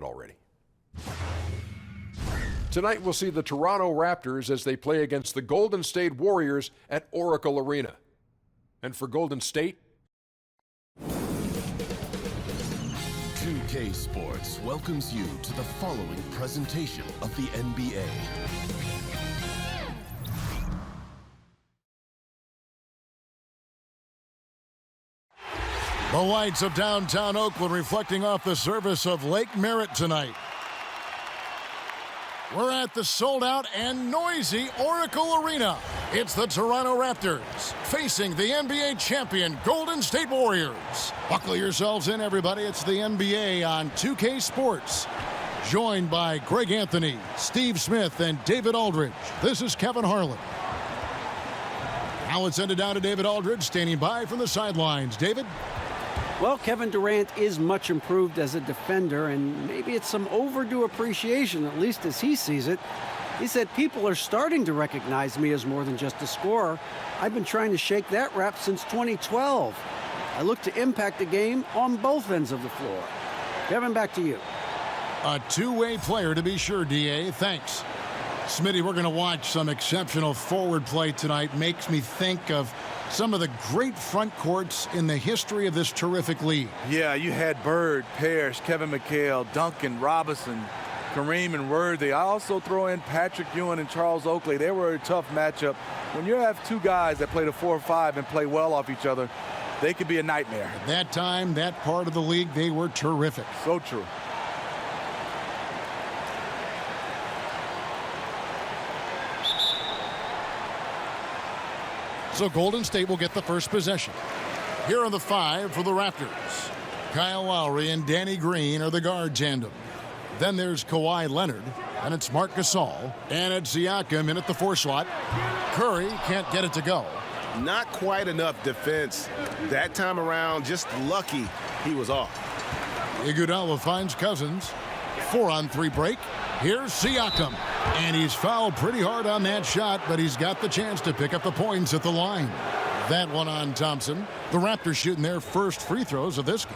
that already. Tonight we'll see the Toronto Raptors as they play against the Golden State Warriors at Oracle Arena. And for Golden State, 2K Sports welcomes you to the following presentation of the NBA. The lights of downtown Oakland reflecting off the surface of Lake Merritt tonight. We're at the sold-out and noisy Oracle Arena. It's the Toronto Raptors facing the NBA champion Golden State Warriors. Buckle yourselves in, everybody. It's the NBA on 2K Sports. Joined by Greg Anthony, Steve Smith, and David Aldridge. This is Kevin Harlan. Now let's send it down to David Aldridge, standing by from the sidelines. David? Well, Kevin Durant is much improved as a defender, and maybe it's some overdue appreciation, at least as he sees it. He said, people are starting to recognize me as more than just a scorer. I've been trying to shake that rap since 2012. I look to impact the game on both ends of the floor. Kevin, back to you. A two-way player to be sure, D.A. Thanks. Smitty, we're going to watch some exceptional forward play tonight. Makes me think of some of the great front courts in the history of this terrific league. Yeah, you had Bird, Parrish, Kevin McHale, Duncan, Robinson, Kareem, and Worthy. I also throw in Patrick Ewing and Charles Oakley. They were a tough matchup. When you have two guys that play the 4 or 5 and play well off each other, they could be a nightmare. At that time, that part of the league, they were terrific. So true. So Golden State will get the first possession. Here are the 5 for the Raptors. Kyle Lowry and Danny Green are the guard tandem. Then there's Kawhi Leonard, and it's Marc Gasol, and it's Siakam in at the 4 slot. Curry can't get it to go. Not quite enough defense. That time around, just lucky he was off. Iguodala finds Cousins. 4-on-3 break. Here's Siakam. And he's fouled pretty hard on that shot, but he's got the chance to pick up the points at the line. That one on Thompson. The Raptors shooting their first free throws of this game.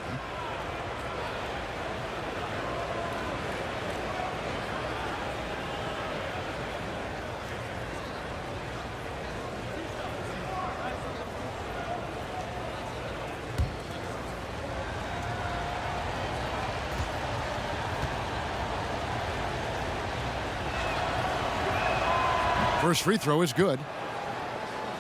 First free throw is good.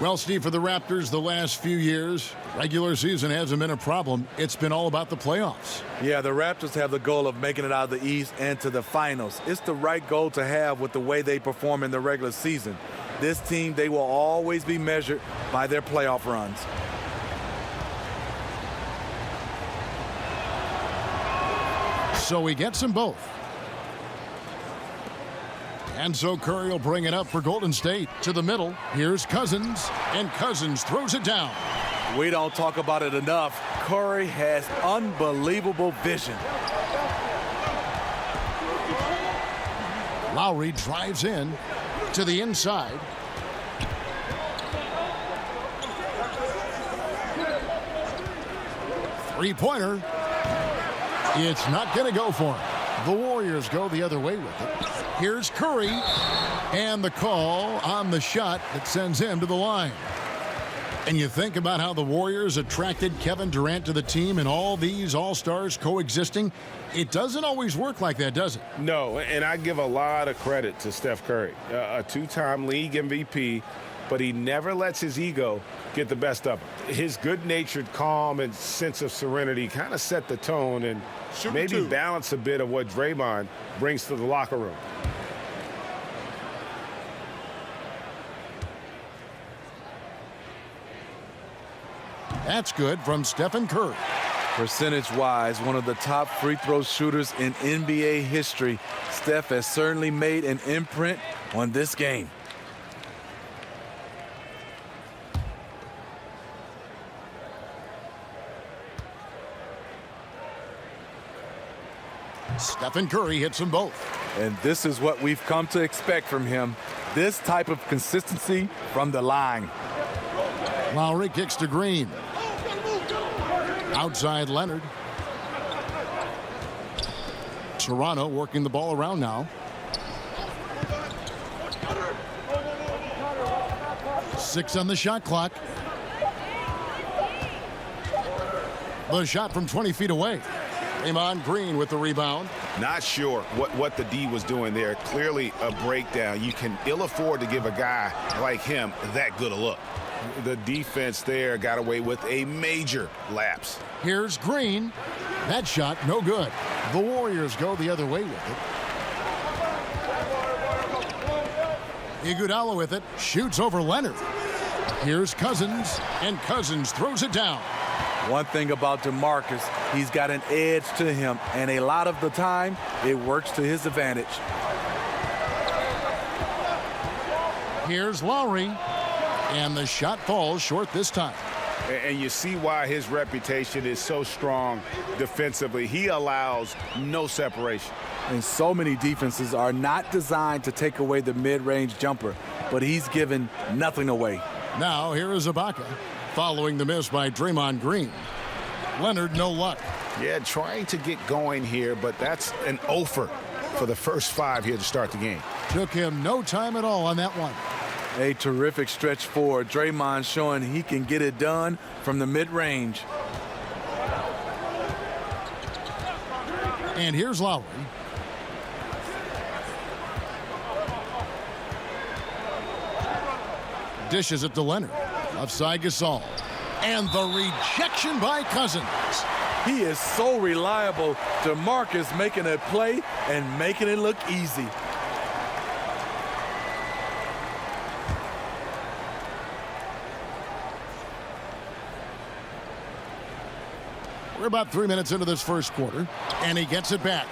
Well, Steve, for the Raptors the last few years, regular season hasn't been a problem. It's been all about the playoffs. Yeah, the Raptors have the goal of making it out of the East and to the finals. It's the right goal to have with the way they perform in the regular season. This team, they will always be measured by their playoff runs. So he gets them both. And so Curry will bring it up for Golden State. To the middle, here's Cousins, and Cousins throws it down. We don't talk about it enough. Curry has unbelievable vision. Lowry drives in to the inside. Three-pointer. It's not going to go for him. The Warriors go the other way with it. Here's Curry, and the call on the shot that sends him to the line. And you think about how the Warriors attracted Kevin Durant to the team and all these all-stars coexisting. It doesn't always work like that, does it? No, and I give a lot of credit to Steph Curry, a 2-time league MVP, but he never lets his ego get the best of him. His good-natured calm and sense of serenity kind of set the tone and maybe balance a bit of what Draymond brings to the locker room. That's good from Stephen Curry. Percentage-wise, one of the top free throw shooters in NBA history. Steph has certainly made an imprint on this game. Stephen Curry hits them both. And this is what we've come to expect from him. This type of consistency from the line. Lowry kicks to Green. Outside Leonard. Toronto working the ball around now. 6 on the shot clock. The shot from 20 feet away. Draymond Green with the rebound. Not sure what the D was doing there. Clearly a breakdown. You can ill afford to give a guy like him that good a look. The defense there got away with a major lapse. Here's Green. That shot no good. The Warriors go the other way with it. Iguodala with it. Shoots over Leonard. Here's Cousins. And Cousins throws it down. One thing about DeMarcus, he's got an edge to him, and a lot of the time, it works to his advantage. Here's Lowry, and the shot falls short this time. And you see why his reputation is so strong defensively. He allows no separation. And so many defenses are not designed to take away the mid-range jumper, but he's given nothing away. Now here is Ibaka, following the miss by Draymond Green. Leonard, no luck. Yeah, trying to get going here, but that's an offer for the first 5 here to start the game. Took him no time at all on that one. A terrific stretch forward. Draymond showing he can get it done from the mid-range. And here's Lowry. Dishes it to Leonard. Offside Gasol. And the rejection by Cousins. He is so reliable. DeMarcus making a play and making it look easy. We're about 3 minutes into this first quarter, and he gets it back.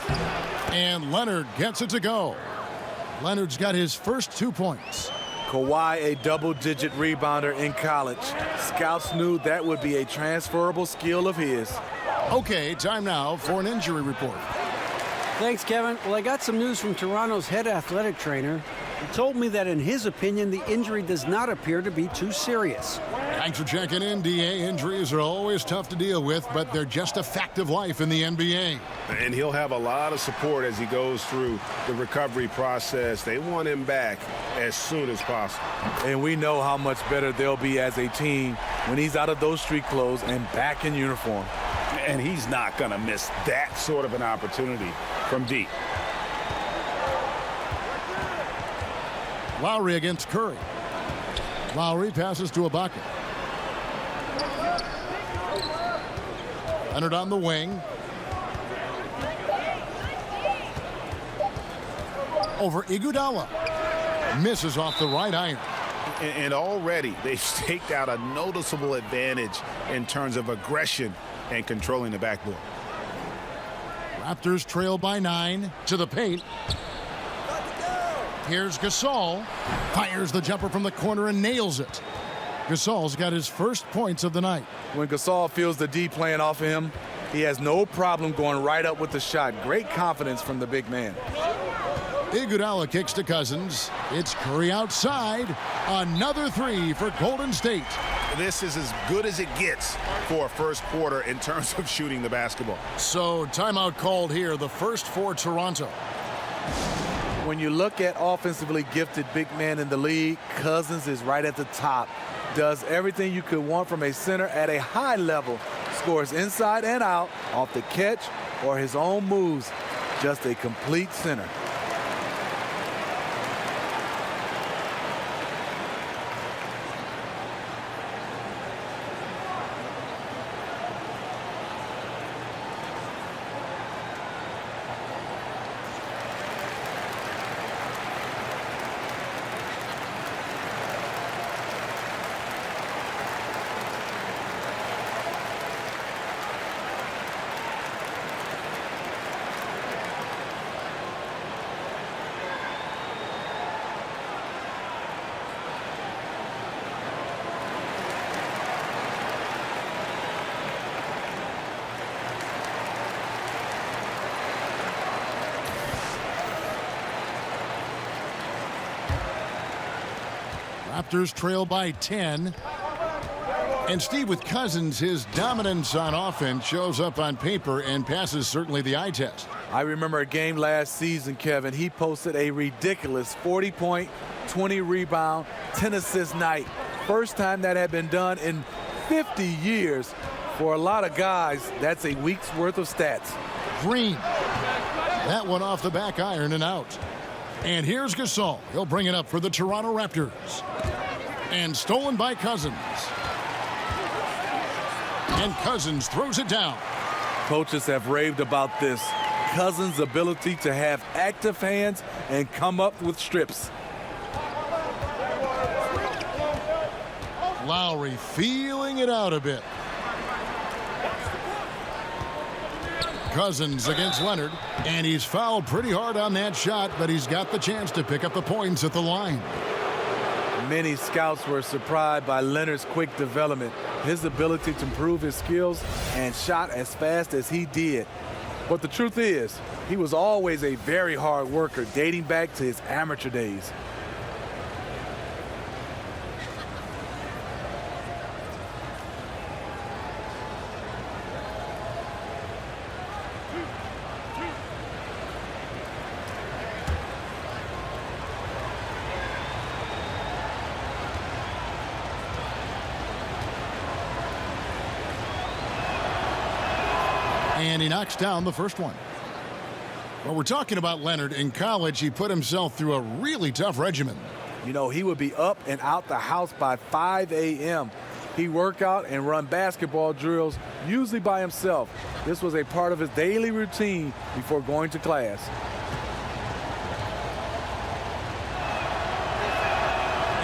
And Leonard gets it to go. Leonard's got his first 2 points. Kawhi, a double-digit rebounder in college. Scouts knew that would be a transferable skill of his. Okay, time now for an injury report. Thanks, Kevin. Well, I got some news from Toronto's head athletic trainer. He told me that in his opinion, the injury does not appear to be too serious. Thanks for checking in, DA. Injuries are always tough to deal with, but they're just a fact of life in the NBA. And he'll have a lot of support as he goes through the recovery process. They want him back as soon as possible. And we know how much better they'll be as a team when he's out of those street clothes and back in uniform. And he's not going to miss that sort of an opportunity from deep. Lowry against Curry. Lowry passes to Ibaka. Leonard on the wing. Over Iguodala. Misses off the right iron. And already they've staked out a noticeable advantage in terms of aggression and controlling the backboard. Raptors trail by 9 to the paint. Here's Gasol. Fires the jumper from the corner and nails it. Gasol's got his first points of the night. When Gasol feels the D playing off of him, he has no problem going right up with the shot. Great confidence from the big man. Iguodala kicks to Cousins. It's Curry outside. Another 3 for Golden State. This is as good as it gets for a first quarter in terms of shooting the basketball. So timeout called here, the first for Toronto. When you look at offensively gifted big men in the league, Cousins is right at the top. Does everything you could want from a center at a high level. Scores inside and out, off the catch or his own moves. Just a complete center. Raptors trail by 10. And Steve, with Cousins, his dominance on offense shows up on paper and passes certainly the eye test. I remember a game last season, Kevin. He posted a ridiculous 40-point, 20-rebound, 10-assist night. First time that had been done in 50 years. For a lot of guys, that's a week's worth of stats. Green. That one off the back iron and out. And here's Gasol. He'll bring it up for the Toronto Raptors. And stolen by Cousins. And Cousins throws it down. Coaches have raved about this. Cousins' ability to have active hands and come up with strips. Lowry feeling it out a bit. Cousins against Leonard, and he's fouled pretty hard on that shot, but he's got the chance to pick up the points at the line. Many scouts were surprised by Leonard's quick development, his ability to improve his skills and shot as fast as he did. But the truth is, he was always a very hard worker dating back to his amateur days. And he knocks down the first one. Well, we're talking about Leonard. In college, he put himself through a really tough regimen. You know, he would be up and out the house by 5 a.m. He'd work out and run basketball drills, usually by himself. This was a part of his daily routine before going to class.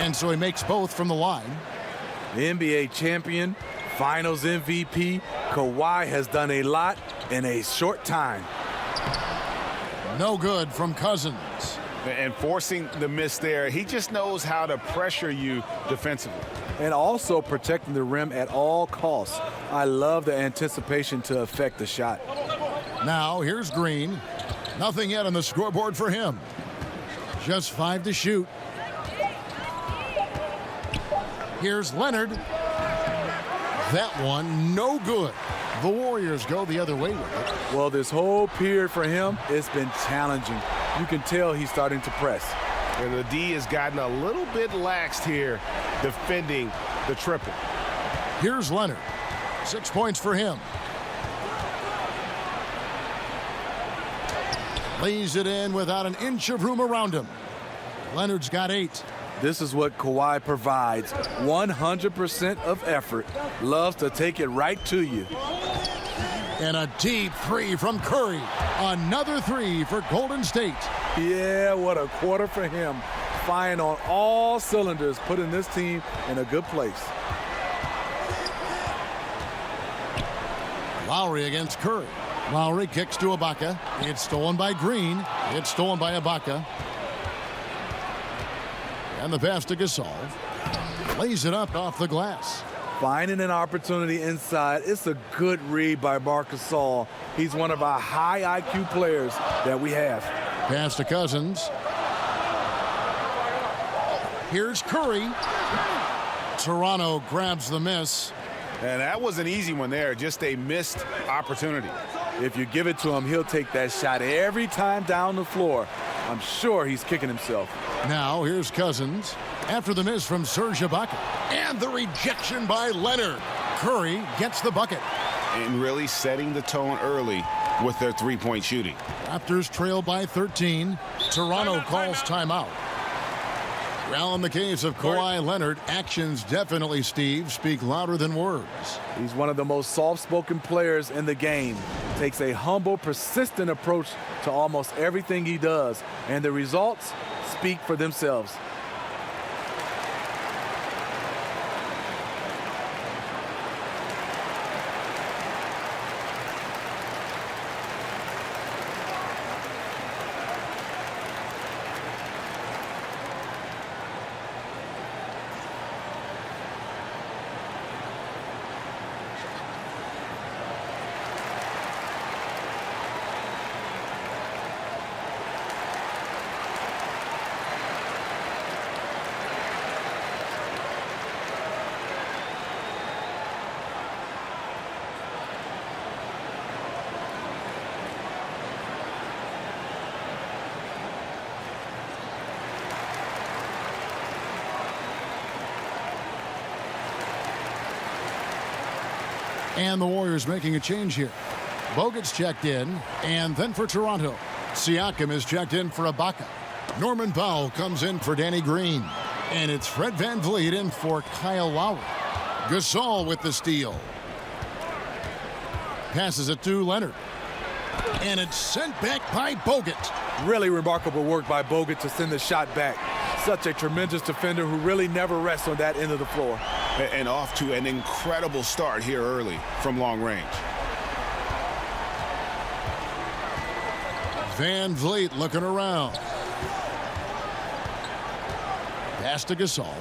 And so he makes both from the line. The NBA champion, Finals MVP, Kawhi has done a lot in a short time. No good from Cousins. And forcing the miss there, he just knows how to pressure you defensively. And also protecting the rim at all costs. I love the anticipation to affect the shot. Now here's Green. Nothing yet on the scoreboard for him. Just 5 to shoot. Here's Leonard. That one, no good. The Warriors go the other way with it. Well, this whole period for him, it's been challenging. You can tell he's starting to press. And the D has gotten a little bit laxed here defending the triple. Here's Leonard. 6 points for him. Lays it in without an inch of room around him. Leonard's got 8. This is what Kawhi provides. 100% of effort. Loves to take it right to you. And a deep 3 from Curry. Another 3 for Golden State. Yeah, what a quarter for him. Firing on all cylinders, putting this team in a good place. Lowry against Curry. Lowry kicks to Ibaka. It's stolen by Green. It's stolen by Ibaka. And the pass to Gasol. Lays it up off the glass. Finding an opportunity inside. It's a good read by Marcus Gasol. He's one of our high IQ players that we have. Pass to Cousins. Here's Curry. Toronto grabs the miss. And that was an easy one there, just a missed opportunity. If you give it to him, he'll take that shot every time down the floor. I'm sure he's kicking himself. Now here's Cousins. After the miss from Serge Ibaka. And the rejection by Leonard. Curry gets the bucket. And really setting the tone early with their three-point shooting. Raptors trail by 13. Toronto calls timeout. Well, in the case of Kawhi Leonard, actions definitely, Steve, speak louder than words. He's one of the most soft-spoken players in the game. Takes a humble, persistent approach to almost everything he does. And the results speak for themselves. And the Warriors making a change here. Bogut's checked in, and then for Toronto, Siakam is checked in for Ibaka. Norman Powell comes in for Danny Green. And it's Fred VanVleet in for Kyle Lowry. Gasol with the steal. Passes it to Leonard. And it's sent back by Bogut. Really remarkable work by Bogut to send the shot back. Such a tremendous defender who really never rests on that end of the floor. And off to an incredible start here early from long range. VanVleet looking around. Pass to Gasol.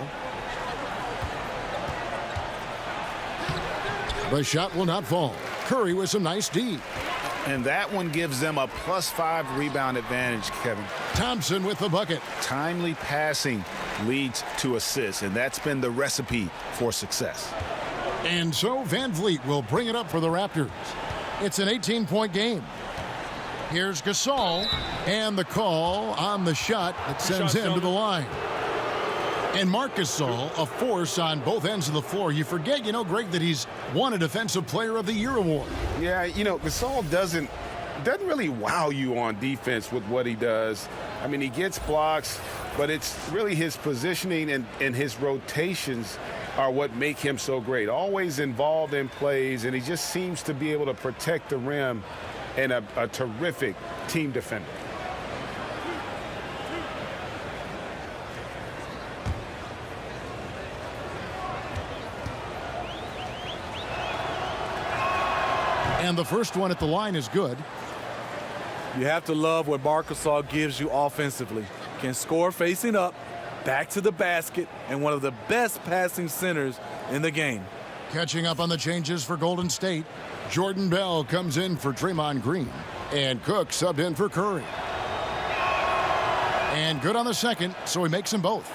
The shot will not fall. Curry with some nice D. And that one gives them a +5 rebound advantage, Kevin. Thompson with the bucket. Timely passing leads to assists, and that's been the recipe for success. And so VanVleet will bring it up for the Raptors. It's an 18-point game. Here's Gasol, and the call on the shot that sends him to the line. And Marc Gasol, a force on both ends of the floor. You forget, Greg, that he's won a Defensive Player of the Year award. Yeah, Gasol doesn't really wow you on defense with what he does. I mean, he gets blocks, but it's really his positioning and his rotations are what make him so great. Always involved in plays, and he just seems to be able to protect the rim and a terrific team defender. And the first one at the line is good. You have to love what Marc Gasol gives you offensively. Can score facing up, back to the basket, and one of the best passing centers in the game. Catching up on the changes for Golden State. Jordan Bell comes in for Draymond Green. And Cook subbed in for Curry. And good on the second, so he makes them both.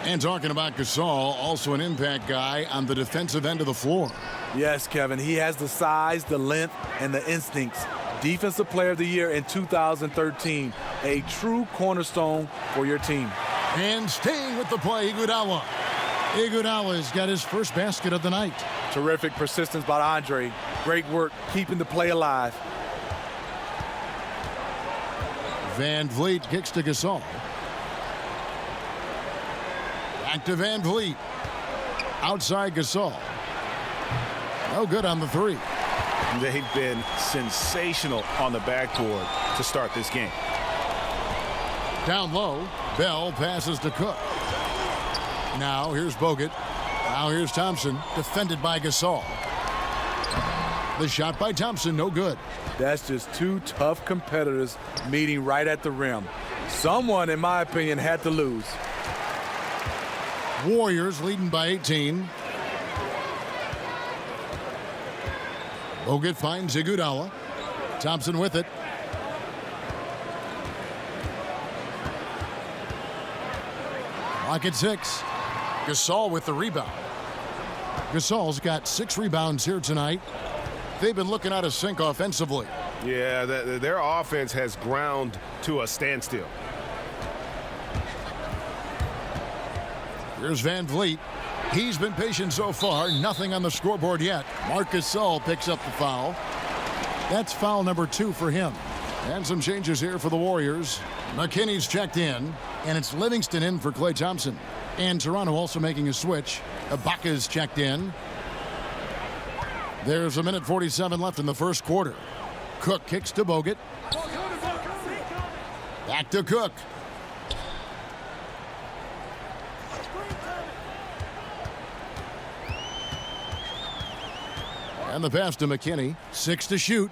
And talking about Gasol, also an impact guy on the defensive end of the floor. Yes, Kevin, he has the size, the length, and the instincts. Defensive Player of the Year in 2013. A true cornerstone for your team. And staying with the play, Iguodala. Iguodala's got his first basket of the night. Terrific persistence by Andre. Great work keeping the play alive. VanVleet kicks to Gasol. Back to VanVleet. Outside Gasol. No good on the three. They've been sensational on the backboard to start this game. Down low, Bell passes to Cook. Now here's Bogut. Now here's Thompson, defended by Gasol. The shot by Thompson, no good. That's just two tough competitors meeting right at the rim. Someone, in my opinion, had to lose. Warriors leading by 18. Bogut finds Iguodala. Thompson with it. Clock at 6. Gasol with the rebound. Gasol's got 6 rebounds here tonight. They've been looking out of sync offensively. Yeah, their offense has ground to a standstill. Here's VanVleet. He's been patient so far. Nothing on the scoreboard yet. Marc Gasol picks up the foul. That's foul number 2 for him. And some changes here for the Warriors. McKinney's checked in, and it's Livingston in for Klay Thompson. And Toronto also making a switch. Ibaka's checked in. There's a minute 47 left in the first quarter. Cook kicks to Bogut. Back to Cook. And the pass to McKinney. 6 to shoot.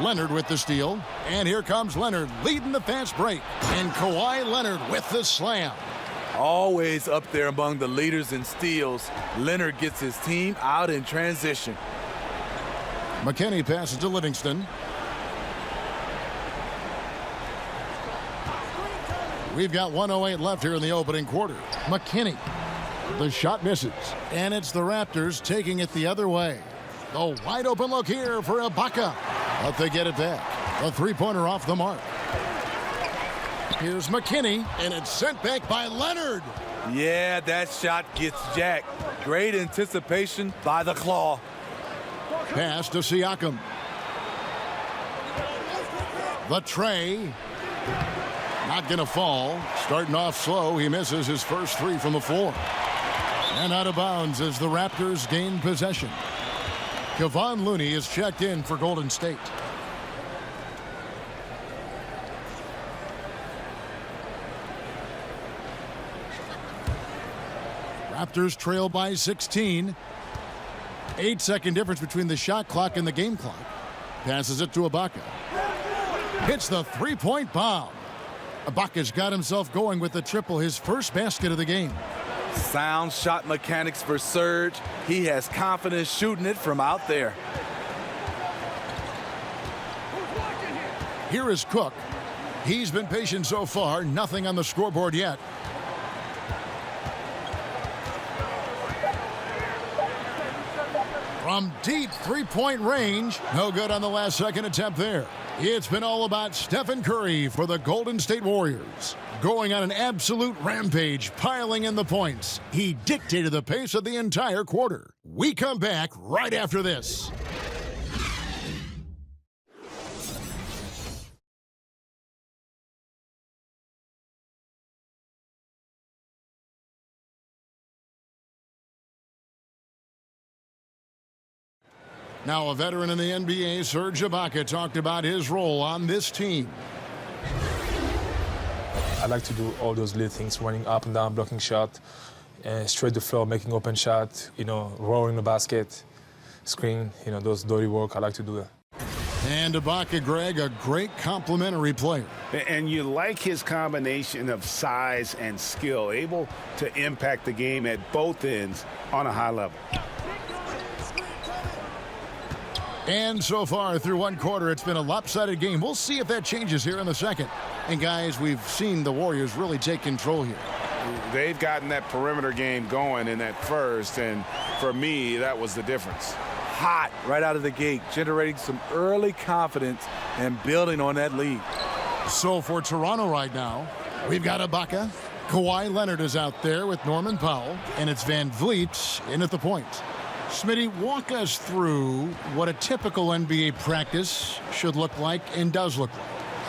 Leonard with the steal. And here comes Leonard leading the fast break. And Kawhi Leonard with the slam. Always up there among the leaders in steals. Leonard gets his team out in transition. McKinney passes to Livingston. We've got 1:08 left here in the opening quarter. McKinney. The shot misses. And it's the Raptors taking it the other way. The wide open look here for Ibaka. But they get it back. A three-pointer off the mark. Here's McKinney, and it's sent back by Leonard. Yeah, that shot gets jacked. Great anticipation by the claw. Pass to Siakam. The tray. Not going to fall. Starting off slow, he misses his first three from the floor. And out of bounds as the Raptors gain possession. Kevon Looney is checked in for Golden State. Raptors trail by 16. 8-second difference between the shot clock and the game clock. Passes it to Ibaka. Hits the three-point bomb. Ibaka's got himself going with the triple, his first basket of the game. Sound shot mechanics for Serge. He has confidence shooting it from out there. Here is Cook. He's been patient so far. Nothing on the scoreboard yet. From deep three-point range. No good on the last second attempt there. It's been all about Stephen Curry for the Golden State Warriors. Going on an absolute rampage, piling in the points. He dictated the pace of the entire quarter. We come back right after this. Now a veteran in the NBA, Serge Ibaka, talked about his role on this team. I like to do all those little things, running up and down, blocking shot, straight to floor, making open shot, rolling the basket, screen, those dirty work. I like to do that. And Ibaka, Greg, a great complementary player. And you like his combination of size and skill, able to impact the game at both ends on a high level. And so far through one quarter, it's been a lopsided game. We'll see if that changes here in the second. And guys, we've seen the Warriors really take control here. They've gotten that perimeter game going in that first, and for me, that was the difference. Hot right out of the gate, generating some early confidence and building on that lead. So for Toronto right now, we've got Ibaka. Kawhi Leonard is out there with Norman Powell, and it's Van Vliet in at the point. Smitty, walk us through what a typical NBA practice should look like and does look like.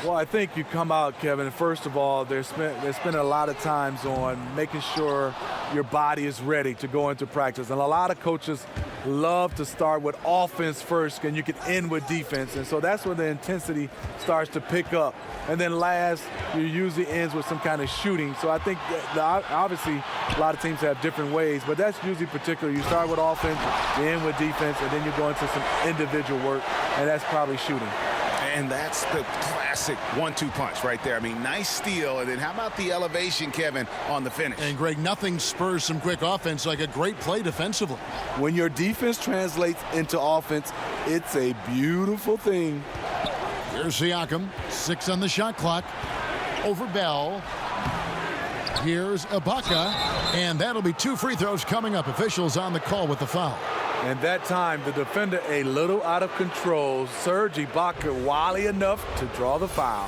Well, I think you come out, Kevin, first of all, there's been a lot of times on making sure your body is ready to go into practice. And a lot of coaches love to start with offense first, and you can end with defense. And so that's where the intensity starts to pick up. And then last, you usually ends with some kind of shooting. So I think obviously a lot of teams have different ways, but that's usually particular. You start with offense, you end with defense, and then you go into some individual work, and that's probably shooting. And that's the classic 1-2 punch right there. I mean, nice steal. And then how about the elevation, Kevin, on the finish? And, Greg, nothing spurs some quick offense like a great play defensively. When your defense translates into offense, it's a beautiful thing. Here's Siakam, 6 on the shot clock. Over Bell. Here's Ibaka. And that'll be 2 free throws coming up. Officials on the call with the foul. And that time, the defender a little out of control. Serge Ibaka wily enough to draw the foul.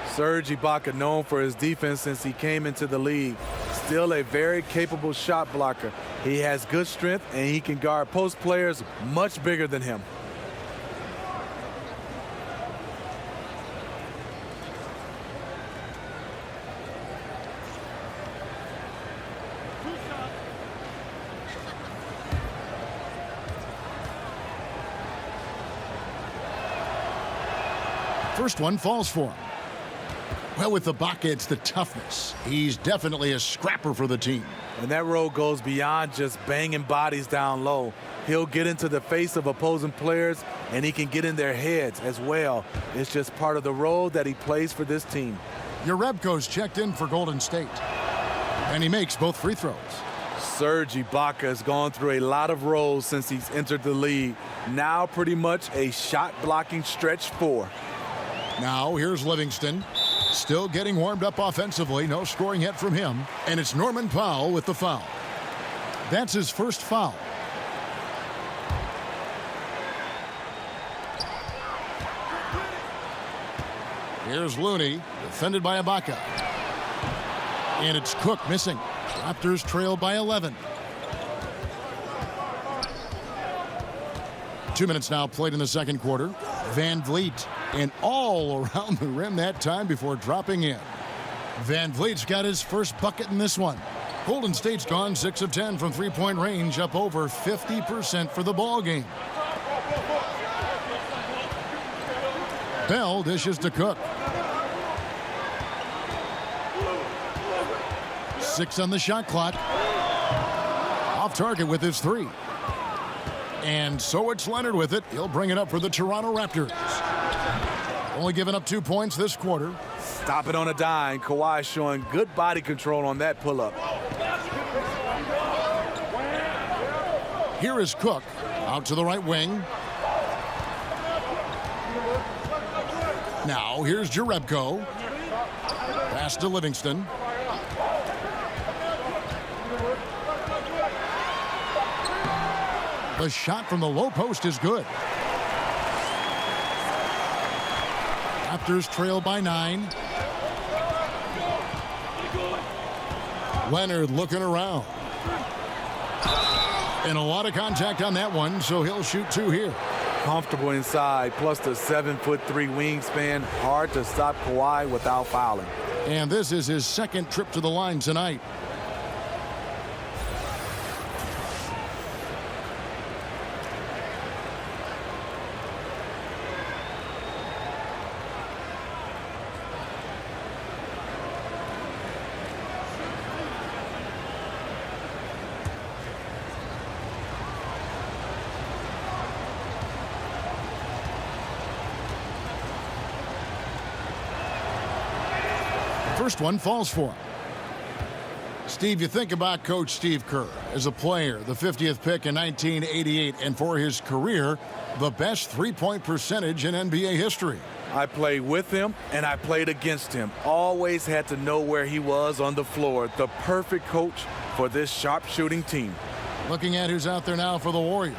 Serge Ibaka, known for his defense since he came into the league. Still a very capable shot blocker. He has good strength, and he can guard post players much bigger than him. First one falls for him. Well, with Ibaka, it's the toughness. He's definitely a scrapper for the team. And that role goes beyond just banging bodies down low. He'll get into the face of opposing players, and he can get in their heads as well. It's just part of the role that he plays for this team. Urebko's checked in for Golden State. And he makes both free throws. Serge Ibaka has gone through a lot of roles since he's entered the league. Now pretty much a shot-blocking stretch 4. Now here's Livingston. Still getting warmed up offensively. No scoring yet from him. And it's Norman Powell with the foul. That's his first foul. Here's Looney, defended by Ibaka. And it's Cook missing. Raptors trail by 11. 2 minutes now played in the second quarter. Van Vliet, and all around the rim that time before dropping in. Van Vliet's got his first bucket in this one. Golden State's gone 6 of 10 from three-point range, up over 50% for the ball game. Bell dishes to Cook. 6 on the shot clock. Off target with his 3. And so it's Leonard with it. He'll bring it up for the Toronto Raptors. Only giving up 2 points this quarter. Stop it on a dime. Kawhi showing good body control on that pull-up. Here is Cook out to the right wing. Now here's Jerebko. Pass to Livingston. The shot from the low post is good. Raptors trail by 9. Leonard looking around. And a lot of contact on that one, so he'll shoot 2 here. Comfortable inside, plus the 7'3" wingspan. Hard to stop Kawhi without fouling. And this is his second trip to the line tonight. First one falls for him. Steve, you think about Coach Steve Kerr as a player, the 50th pick in 1988, and for his career, the best three-point percentage in NBA history. I played with him and I played against him. Always had to know where he was on the floor. The perfect coach for this sharpshooting team. Looking at who's out there now for the Warriors.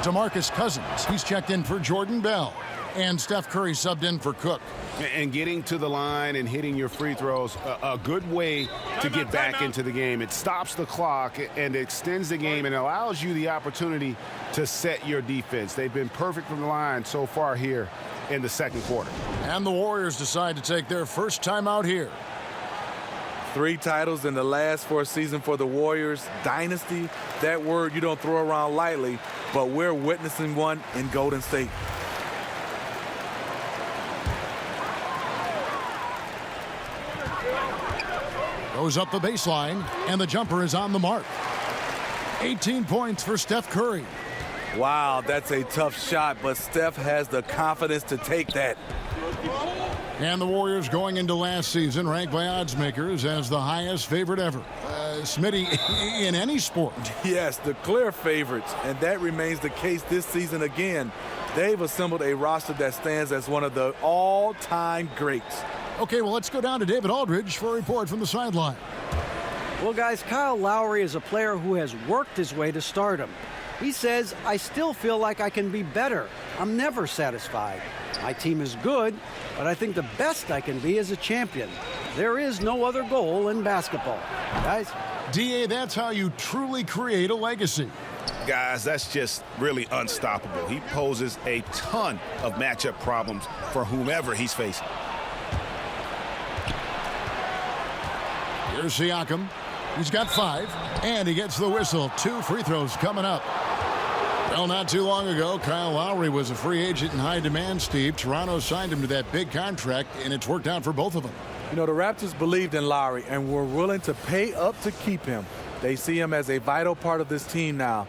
DeMarcus Cousins, he's checked in for Jordan Bell. And Steph Curry subbed in for Cook. And getting to the line and hitting your free throws, a good way to get back into the game. It stops the clock and extends the game and allows you the opportunity to set your defense. They've been perfect from the line so far here in the second quarter. And the Warriors decide to take their first time out here. 3 titles in the last 4 seasons for the Warriors. Dynasty, that word you don't throw around lightly, but we're witnessing one in Golden State. Goes up the baseline, and the jumper is on the mark. 18 points for Steph Curry. Wow, that's a tough shot, but Steph has the confidence to take that. And the Warriors going into last season ranked by odds makers as the highest favorite ever. Smitty, in any sport. Yes, the clear favorites, and that remains the case this season again. They've assembled a roster that stands as one of the all-time greats. Okay, well, let's go down to David Aldridge for a report from the sideline. Well, guys, Kyle Lowry is a player who has worked his way to stardom. He says, I still feel like I can be better. I'm never satisfied. My team is good, but I think the best I can be is a champion. There is no other goal in basketball. Guys? D.A., that's how you truly create a legacy. Guys, that's just really unstoppable. He poses a ton of matchup problems for whomever he's facing. Here's Siakam. He's got 5, and he gets the whistle. 2 free throws coming up. Well, not too long ago, Kyle Lowry was a free agent in high demand, Steve. Toronto signed him to that big contract, and it's worked out for both of them. You know, the Raptors believed in Lowry and were willing to pay up to keep him. They see him as a vital part of this team now.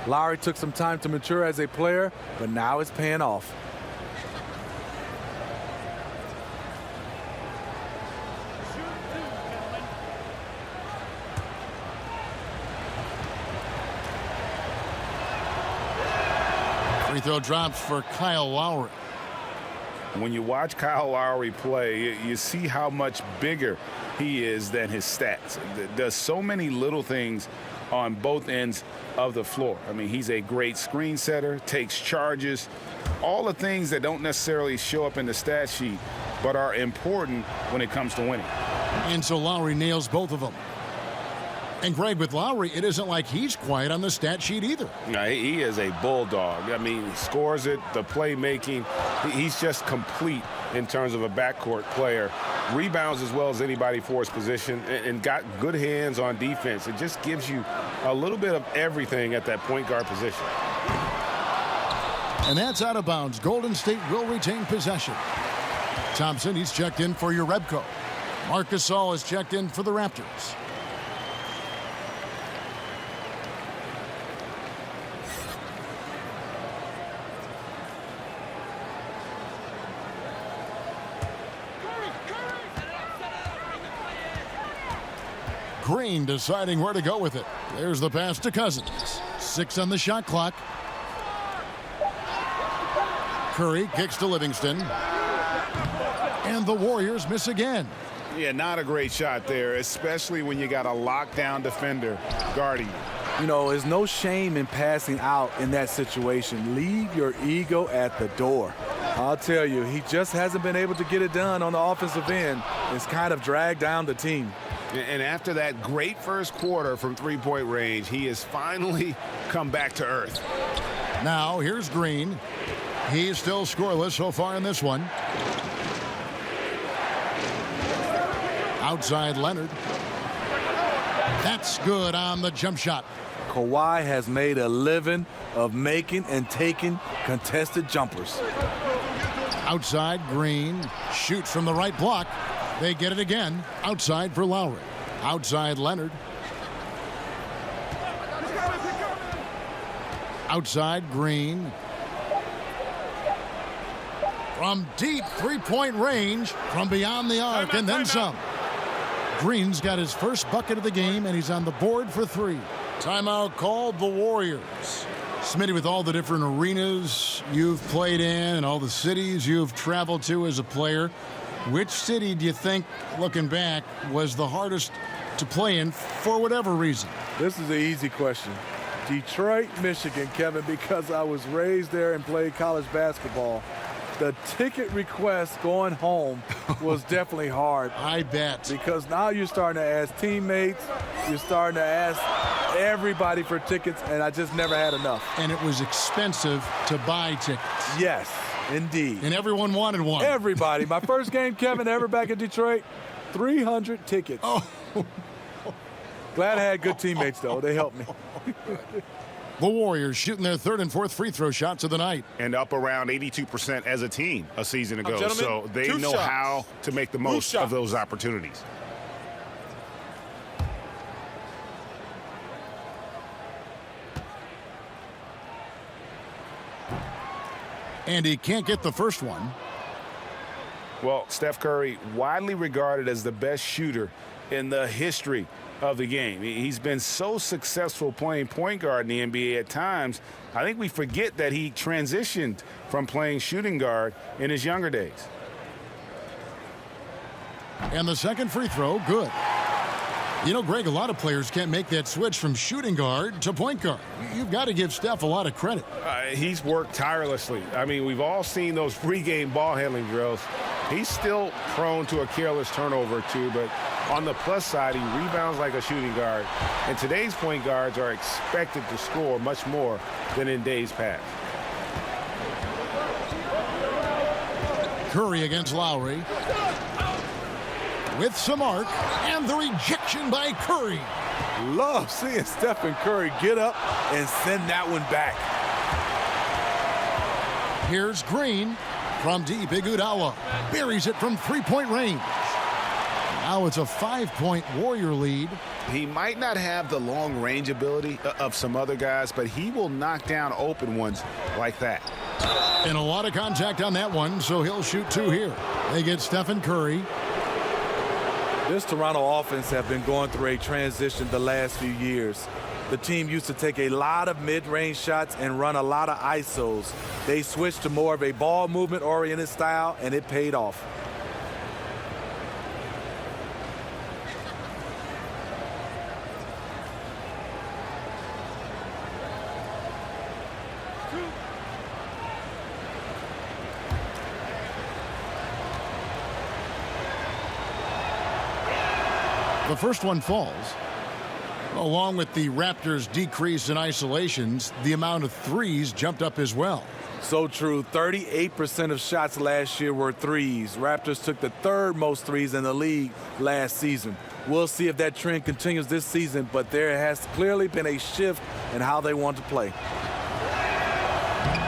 Lowry took some time to mature as a player, but now it's paying off. Free throw drops for Kyle Lowry. When you watch Kyle Lowry play, you see how much bigger he is than his stats. Does so many little things on both ends of the floor. I mean, he's a great screen setter, takes charges, all the things that don't necessarily show up in the stat sheet, but are important when it comes to winning. And so Lowry nails both of them. And Greg, with Lowry, it isn't like he's quiet on the stat sheet either. No, he is a bulldog. I mean, he scores it, the playmaking. He's just complete in terms of a backcourt player. Rebounds as well as anybody for his position, and got good hands on defense. It just gives you a little bit of everything at that point guard position. And that's out of bounds. Golden State will retain possession. Thompson, he's checked in for Urebko. Marc Gasol is checked in for the Raptors. Green deciding where to go with it. There's the pass to Cousins. 6 on the shot clock. Curry kicks to Livingston. And the Warriors miss again. Yeah, not a great shot there, especially when you got a lockdown defender guarding you. You know, there's no shame in passing out in that situation. Leave your ego at the door. I'll tell you, he just hasn't been able to get it done on the offensive end. It's kind of dragged down the team. And after that great first quarter from three-point range, he has finally come back to earth. Now here's Green. He's still scoreless so far in this one. Outside Leonard. That's good on the jump shot. Kawhi has made a living of making and taking contested jumpers. Outside Green. Shoots from the right block. They get it again. Outside for Lowry. Outside Leonard. Outside Green. From deep three-point range, from beyond the arc, and then some. Green's got his first bucket of the game, and he's on the board for 3. Timeout called the Warriors. Smitty, with all the different arenas you've played in and all the cities you've traveled to as a player, which city do you think, looking back, was the hardest to play in for whatever reason? This is an easy question. Detroit, Michigan, Kevin, because I was raised there and played college basketball. The ticket request going home was definitely hard. I bet. Because now you're starting to ask teammates, you're starting to ask everybody for tickets, and I just never had enough. And it was expensive to buy tickets. Yes, indeed. And everyone wanted one. Everybody. My first game, Kevin, ever back in Detroit, 300 tickets. Oh. Glad I had good teammates, though. They helped me. The Warriors shooting their 3rd and 4th free throw shots of the night. And up around 82% as a team a season ago. So they know shots. how to make the most of those opportunities. And he can't get the first one. Well, Steph Curry, widely regarded as the best shooter in the history of the game. He's been so successful playing point guard in the NBA at times, I think we forget that he transitioned from playing shooting guard in his younger days. And the second free throw, good. You know, Greg, a lot of players can't make that switch from shooting guard to point guard. You've got to give Steph a lot of credit. He's worked tirelessly. I mean, we've all seen those pregame ball handling drills. He's still prone to a careless turnover or two, but on the plus side, he rebounds like a shooting guard. And today's point guards are expected to score much more than in days past. Curry against Lowry. With some arc, and the rejection by Curry. Love seeing Stephen Curry get up and send that one back. Here's Green from deep. Iguodala buries it from three-point range. Now it's a 5-point Warrior lead. He might not have the long range ability of some other guys, but he will knock down open ones like that. And a lot of contact on that one, so he'll shoot 2 here. They get Stephen Curry. This Toronto offense have been going through a transition the last few years. The team used to take a lot of mid-range shots and run a lot of ISOs. They switched to more of a ball movement-oriented style, and it paid off. The first one falls. Along with the Raptors' decrease in isolations, the amount of threes jumped up as well. So true. 38% of shots last year were threes. Raptors took the third most threes in the league last season. We'll see if that trend continues this season, but there has clearly been a shift in how they want to play.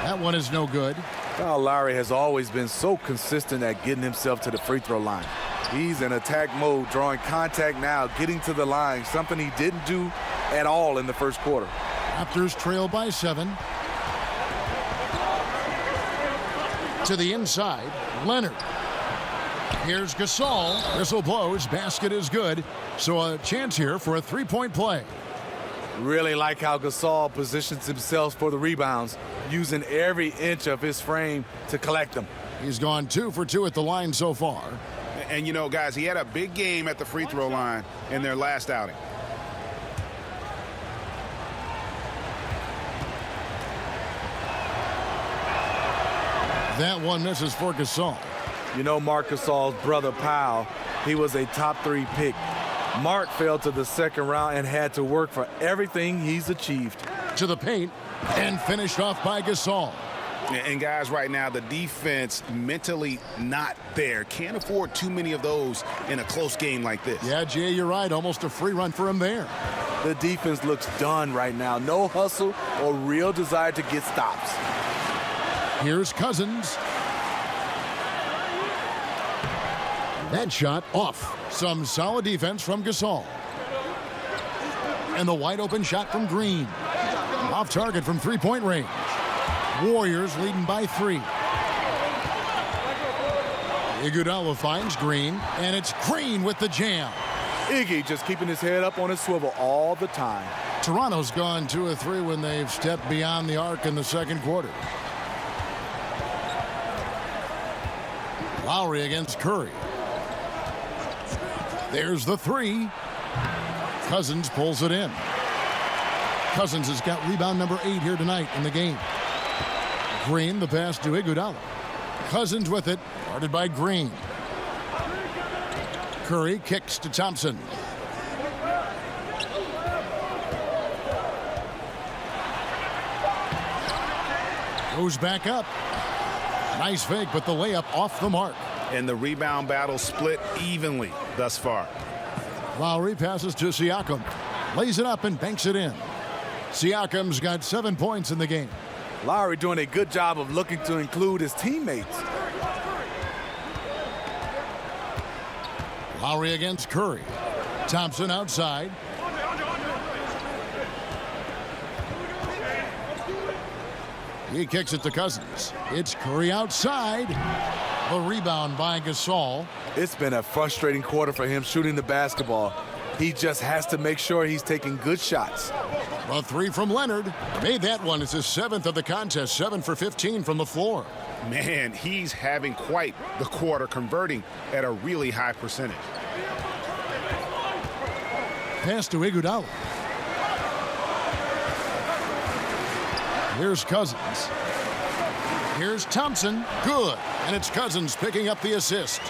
That one is no good. Kyle Lowry has always been so consistent at getting himself to the free throw line. He's in attack mode, drawing contact now, getting to the line, something he didn't do at all in the first quarter. Raptors trail by 7. To the inside, Leonard. Here's Gasol. Whistle blows, basket is good. So a chance here for a three-point play. Really like how Gasol positions himself for the rebounds, using every inch of his frame to collect them. He's gone 2 for 2 at the line so far. And, you know, guys, he had a big game at the free throw line in their last outing. That one misses for Gasol. You know Marc Gasol's brother, Powell, he was a top 3 pick. Mark fell to the second round and had to work for everything he's achieved. To the paint and finished off by Gasol. And guys, right now, the defense mentally not there. Can't afford too many of those in a close game like this. Yeah, Jay, you're right. Almost a free run for him there. The defense looks done right now. No hustle or real desire to get stops. Here's Cousins. That shot off. Some solid defense from Gasol. And the wide open shot from Green. Off target from three-point range. Warriors leading by 3. Iguodala finds Green, and it's Green with the jam. Iggy just keeping his head up on his swivel all the time. Toronto's gone 2 of 3 when they've stepped beyond the arc in the second quarter. Lowry against Curry. There's the 3. Cousins pulls it in. Cousins has got rebound number 8 here tonight in the game. Green, the pass to Iguodala. Cousins with it, guarded by Green. Curry kicks to Thompson. Goes back up. Nice fake, but the layup off the mark. And the rebound battle split evenly thus far. Lowry passes to Siakam. Lays it up and banks it in. Siakam's got 7 points in the game. Lowry doing a good job of looking to include his teammates. Lowry against Curry. Thompson outside. He kicks it to Cousins. It's Curry outside. The rebound by Gasol. It's been a frustrating quarter for him shooting the basketball. He just has to make sure he's taking good shots. A 3 from Leonard. Made that one. It's his 7th of the contest. 7 for 15 from the floor. Man, he's having quite the quarter, converting at a really high percentage. Pass to Iguodala. Here's Cousins. Here's Thompson. Good. And it's Cousins picking up the assist.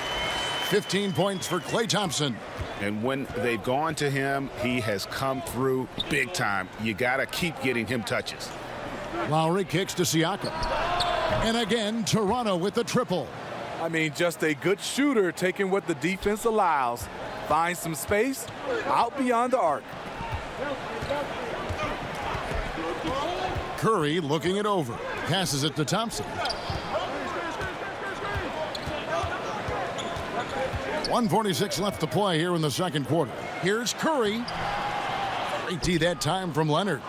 15 points for Klay Thompson. And when they've gone to him, he has come through big time. You got to keep getting him touches. Lowry kicks to Siakam. And again, Toronto with the triple. I mean, just a good shooter taking what the defense allows. Finds some space out beyond the arc. Curry looking it over. Passes it to Thompson. 1:46 left to play here in the second quarter. Here's Curry. Great D that time from Leonard.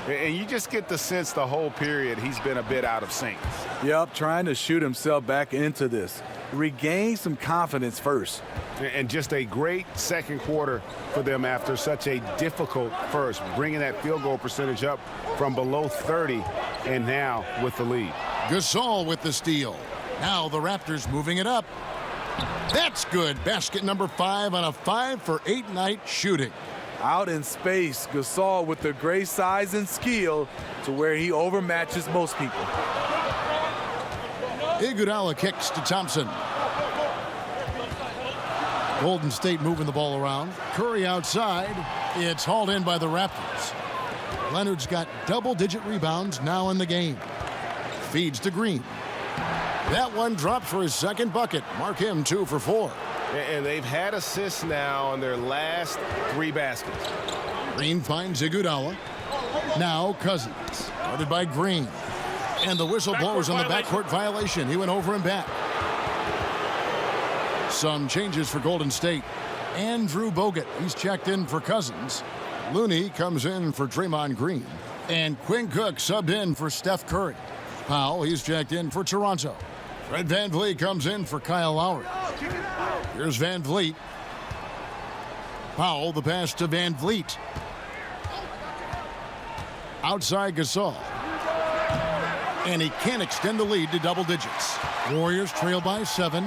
And you just get the sense the whole period he's been a bit out of sync. Yep, trying to shoot himself back into this. Regain some confidence first. And just a great second quarter for them after such a difficult first, bringing that field goal percentage up from below 30 and now with the lead. Gasol with the steal. Now the Raptors moving it up. That's good. Basket number 5 on a 5 for 8 night shooting. Out in space, Gasol with the great size and skill to where he overmatches most people. Iguodala kicks to Thompson. Golden State moving the ball around. Curry outside. It's hauled in by the Raptors. Leonard's got double-digit rebounds now in the game. Feeds to Green. That one dropped for his second bucket. Mark him 2 for 4. And they've had assists now on their last 3 baskets. Green finds Iguodala. Now Cousins. Guarded by Green. And the whistle blows on the backcourt violation. He went over and back. Some changes for Golden State. Andrew Bogut, he's checked in for Cousins. Looney comes in for Draymond Green. And Quinn Cook subbed in for Steph Curry. Powell, he's checked in for Toronto. Fred VanVleet comes in for Kyle Lowry. Here's VanVleet. Powell, the pass to VanVleet. Outside Gasol. And he can't extend the lead to double digits. Warriors trail by 7.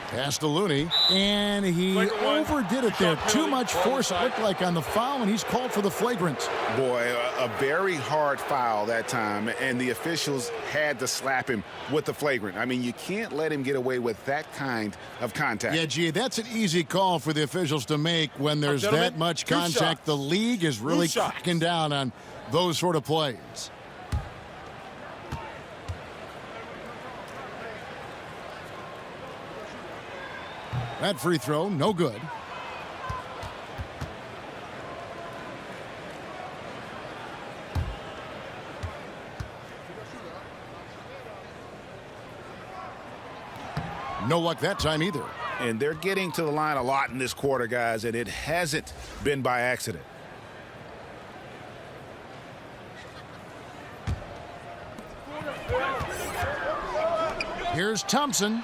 Pass to Looney, and he overdid it there. Too much force, it looked like, on the foul, and he's called for the flagrant. Boy, a very hard foul that time, and the officials had to slap him with the flagrant. I mean, you can't let him get away with that kind of contact. Yeah, gee, that's an easy call for the officials to make when there's that much contact. The league is really cracking down on those sort of plays. That free throw, no good. No luck that time either. And they're getting to the line a lot in this quarter, guys, and it hasn't been by accident. Here's Thompson.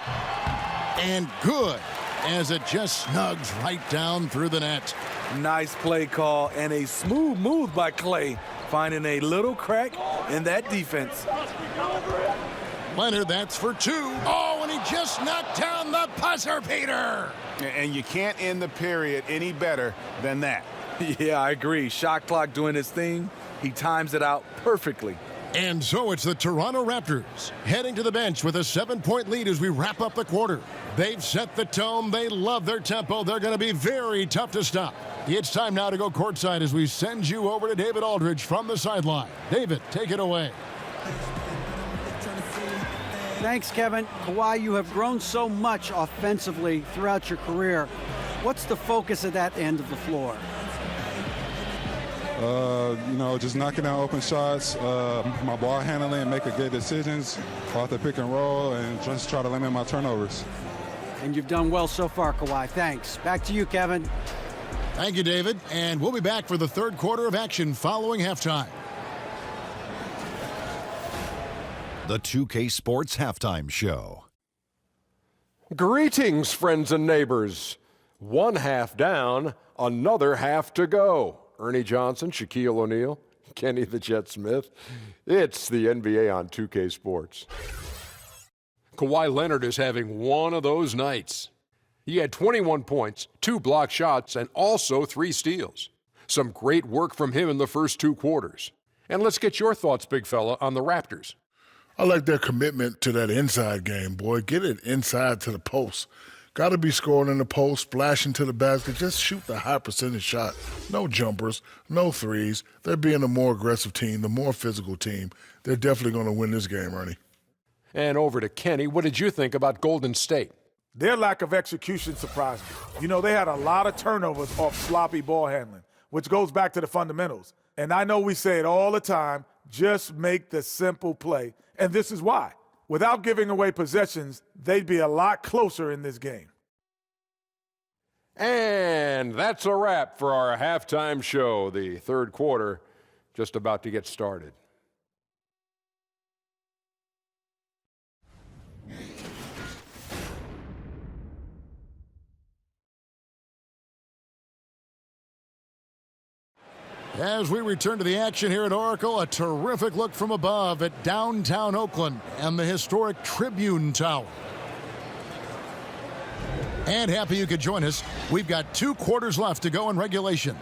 And good, as it just snugs right down through the net. Nice play call and a smooth move by Clay, finding a little crack in that defense. Leonard, that's for 2. Oh, and he just knocked down the buzzer beater. And you can't end the period any better than that. Yeah, I agree. Shot clock doing his thing. He times it out perfectly. And so it's the Toronto Raptors heading to the bench with a 7-point lead as we wrap up the quarter. They've set the tone. They love their tempo. They're going to be very tough to stop. It's time now to go courtside as we send you over to David Aldridge from the sideline. David, take it away. Thanks, Kevin. Kawhi, you have grown so much offensively throughout your career. What's the focus of that end of the floor? Just knocking down open shots, my ball handling, making good decisions off the pick and roll, and just try to limit my turnovers. And you've done well so far, Kawhi. Thanks. Back to you, Kevin. Thank you, David. And we'll be back for the third quarter of action following halftime. The 2K Sports Halftime Show. Greetings, friends and neighbors. 1 half down, another half to go. Ernie Johnson, Shaquille O'Neal, Kenny the Jet Smith. It's the NBA on 2K Sports. Kawhi Leonard is having one of those nights. He had 21 points, 2 block shots, and also 3 steals. Some great work from him in the first 2 quarters. And let's get your thoughts, big fella, on the Raptors. I like their commitment to that inside game, boy. Get it inside to the post. Got to be scoring in the post, splashing to the basket. Just shoot the high percentage shot. No jumpers, no threes. They're being a more aggressive team, the more physical team. They're definitely going to win this game, Ernie. And over to Kenny. What did you think about Golden State? Their lack of execution surprised me. You know, they had a lot of turnovers off sloppy ball handling, which goes back to the fundamentals. And I know we say it all the time, just make the simple play. And this is why. Without giving away possessions, they'd be a lot closer in this game. And that's a wrap for our halftime show. The third quarter just about to get started. As we return to the action here at Oracle, a terrific look from above at downtown Oakland and the historic Tribune Tower. And happy you could join us. We've got 2 quarters left to go in regulation.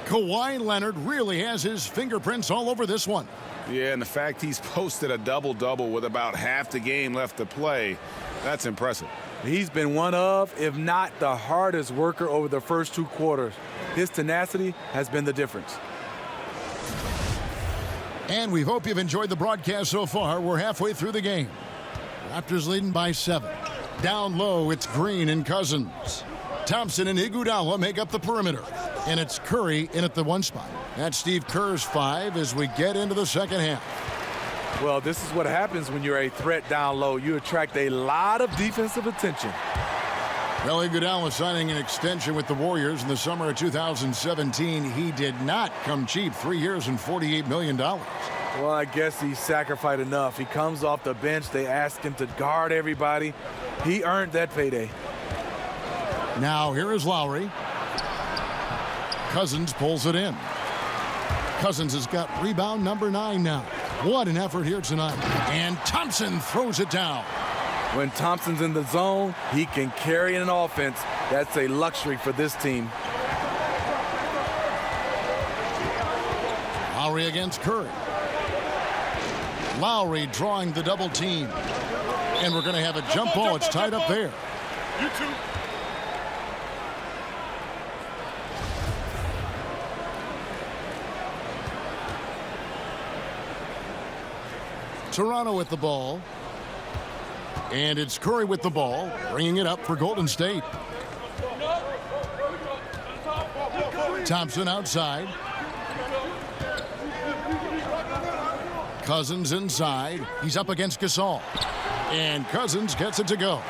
Kawhi Leonard really has his fingerprints all over this one. Yeah, and the fact he's posted a double-double with about half the game left to play, that's impressive. He's been one of, if not the hardest worker over the first 2 quarters. His tenacity has been the difference. And we hope you've enjoyed the broadcast so far. We're halfway through the game. Raptors leading by 7. Down low, it's Green and Cousins. Thompson and Iguodala make up the perimeter. And it's Curry in at the 1 spot. That's Steve Kerr's 5 as we get into the second half. Well, this is what happens when you're a threat down low. You attract a lot of defensive attention. Well, Iguodala signing an extension with the Warriors in the summer of 2017. He did not come cheap. 3 years and $48 million. Well, I guess he sacrificed enough. He comes off the bench. They ask him to guard everybody. He earned that payday. Now here is Lowry. Cousins pulls it in. Cousins has got rebound number 9 now. What an effort here tonight. And Thompson throws it down. When Thompson's in the zone, he can carry an offense. That's a luxury for this team. Lowry against Curry. Lowry drawing the double team. And we're going to have a jump ball. It's tied up there. You two. Toronto with the ball. And it's Curry with the ball, bringing it up for Golden State. Thompson outside. Cousins inside. He's up against Gasol. And Cousins gets it to go.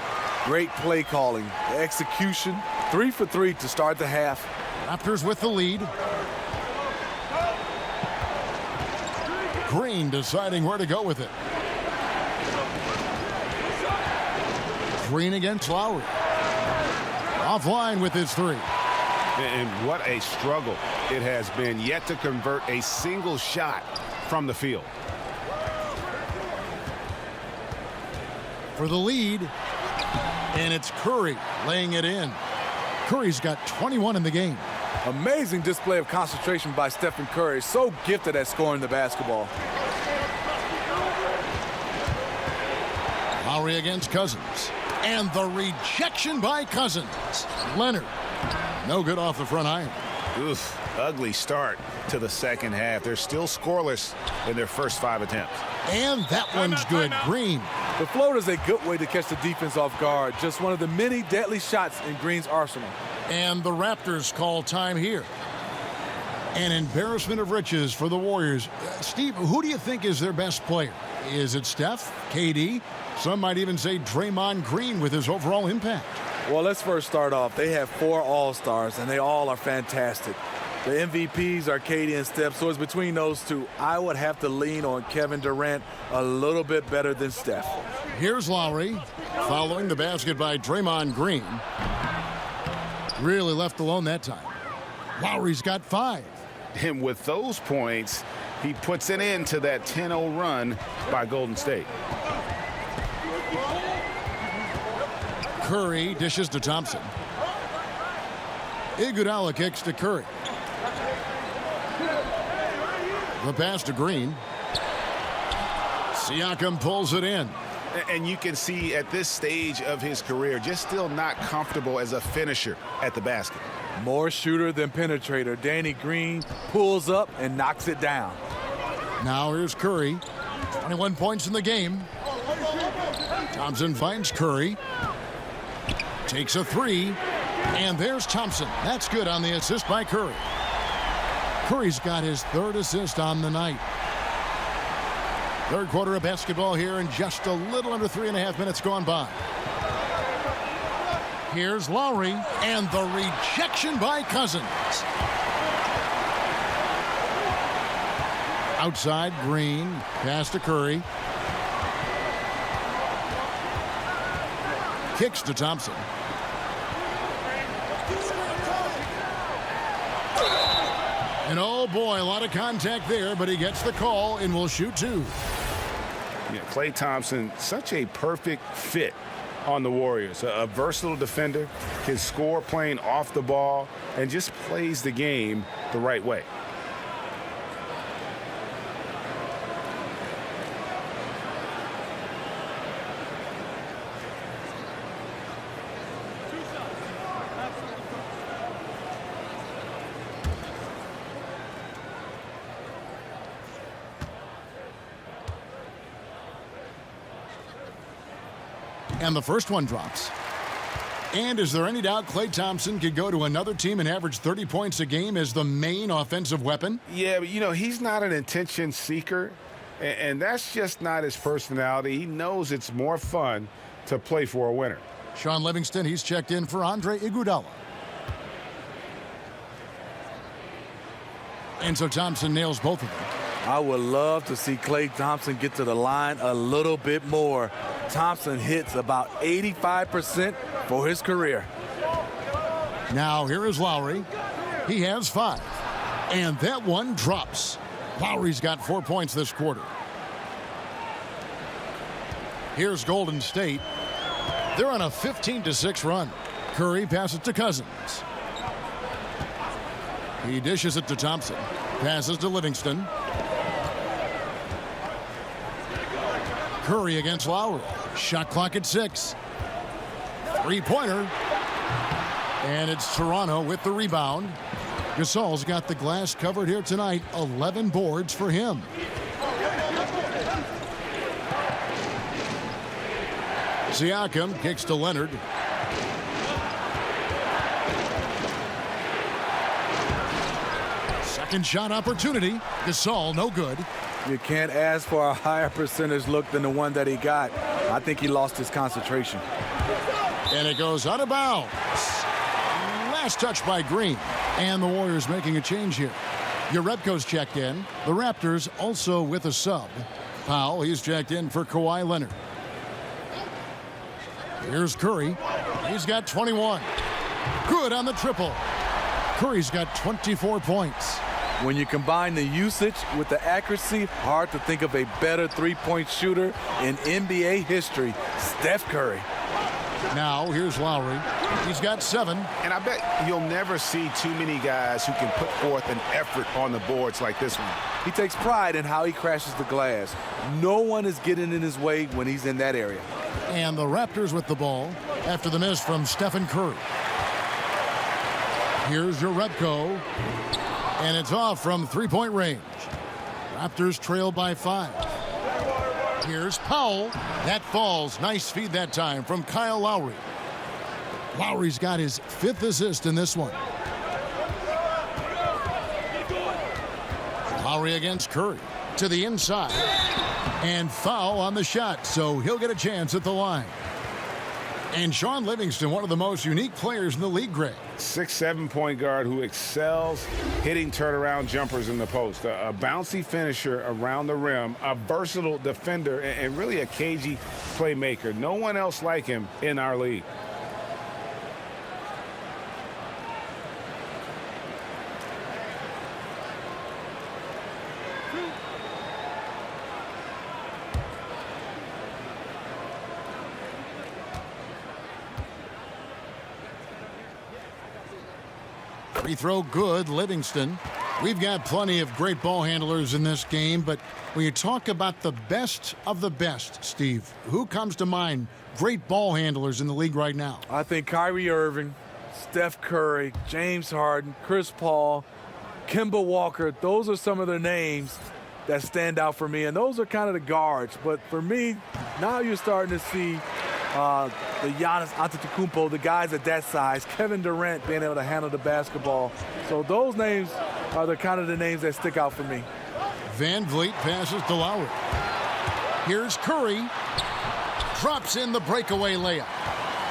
Great play calling. The execution. 3 for 3 to start the half. Raptors with the lead. Green deciding where to go with it. Green against Lowry. Offline with his 3. And what a struggle it has been, yet to convert a single shot from the field. For the lead. And it's Curry laying it in. Curry's got 21 in the game. Amazing display of concentration by Stephen Curry. So gifted at scoring the basketball. Lowry against Cousins. And the rejection by Cousins. Leonard. No good off the front iron. Oof, ugly start to the second half. They're still scoreless in their first 5 attempts. And that one's good. Green. The float is a good way to catch the defense off guard. Just one of the many deadly shots in Green's arsenal. And the Raptors call time here. An embarrassment of riches for the Warriors. Steve, who do you think is their best player? Is it Steph, KD? Some might even say Draymond Green with his overall impact. Well, let's first start off. They have 4 All-Stars, and they all are fantastic. The MVPs are KD and Steph, so it's between those two. I would have to lean on Kevin Durant a little bit better than Steph. Here's Lowry, following the basket by Draymond Green. Really left alone that time. Lowry's got 5. And with those points, he puts an end to that 10-0 run by Golden State. Curry dishes to Thompson. Iguodala kicks to Curry. The pass to Green. Siakam pulls it in. And you can see at this stage of his career, just still not comfortable as a finisher at the basket. More shooter than penetrator. Danny Green pulls up and knocks it down. Now here's Curry. 21 points in the game. Thompson finds Curry. Takes a 3. And there's Thompson. That's good on the assist by Curry. Curry's got his 3rd assist on the night. Third quarter of basketball here, and just a little under 3.5 minutes gone by. Here's Lowry, and the rejection by Cousins. Outside, Green, pass to Curry. Kicks to Thompson. And oh boy, a lot of contact there, but he gets the call and will shoot 2. Yeah, Klay Thompson, such a perfect fit on the Warriors. A versatile defender, his score playing off the ball, and just plays the game the right way. And the first one drops. And is there any doubt Klay Thompson could go to another team and average 30 points a game as the main offensive weapon? Yeah, but, he's not an attention seeker, and that's just not his personality. He knows it's more fun to play for a winner. Sean Livingston, he's checked in for Andre Iguodala. And so Thompson nails both of them. I would love to see Klay Thompson get to the line a little bit more. Thompson hits about 85% for his career. Now here is Lowry. He has 5. And that one drops. Lowry's got 4 points this quarter. Here's Golden State. They're on a 15-6 run. Curry passes to Cousins. He dishes it to Thompson. Passes to Livingston. Curry against Lowry. Shot clock at 6. Three-pointer. And it's Toronto with the rebound. Gasol's got the glass covered here tonight. 11 boards for him. Siakam kicks to Leonard. Second shot opportunity. Gasol, no good. You can't ask for a higher percentage look than the one that he got. I think he lost his concentration. And it goes out of bounds. Last touch by Green. And the Warriors making a change here. Jerebko's checked in. The Raptors also with a sub. Powell, he's checked in for Kawhi Leonard. Here's Curry. He's got 21. Good on the triple. Curry's got 24 points. When you combine the usage with the accuracy, hard to think of a better three-point shooter in NBA history, Steph Curry. Now, here's Lowry. He's got 7. And I bet you'll never see too many guys who can put forth an effort on the boards like this one. He takes pride in how he crashes the glass. No one is getting in his way when he's in that area. And the Raptors with the ball after the miss from Stephen Curry. Here's Jerebko. And it's off from three-point range. Raptors trail by 5. Here's Powell. That falls. Nice feed that time from Kyle Lowry. Lowry's got his 5th assist in this one. Lowry against Curry. To the inside. And foul on the shot, so he'll get a chance at the line. And Sean Livingston, one of the most unique players in the league, Greg. 6'7" point guard who excels hitting turnaround jumpers in the post. A bouncy finisher around the rim, a versatile defender, and really a cagey playmaker. No one else like him in our league. Free throw good, Livingston. We've got plenty of great ball handlers in this game, but when you talk about the best of the best, Steve, who comes to mind great ball handlers in the league right now? I think Kyrie Irving, Steph Curry, James Harden, Chris Paul, Kemba Walker. Those are some of the names that stand out for me, and those are kind of the guards. But for me, now you're starting to see the Giannis Antetokounmpo, the guys at that size, Kevin Durant being able to handle the basketball. So those names are the kind of the names that stick out for me. Van Vliet passes to Lowry. Here's Curry. Drops in the breakaway layup.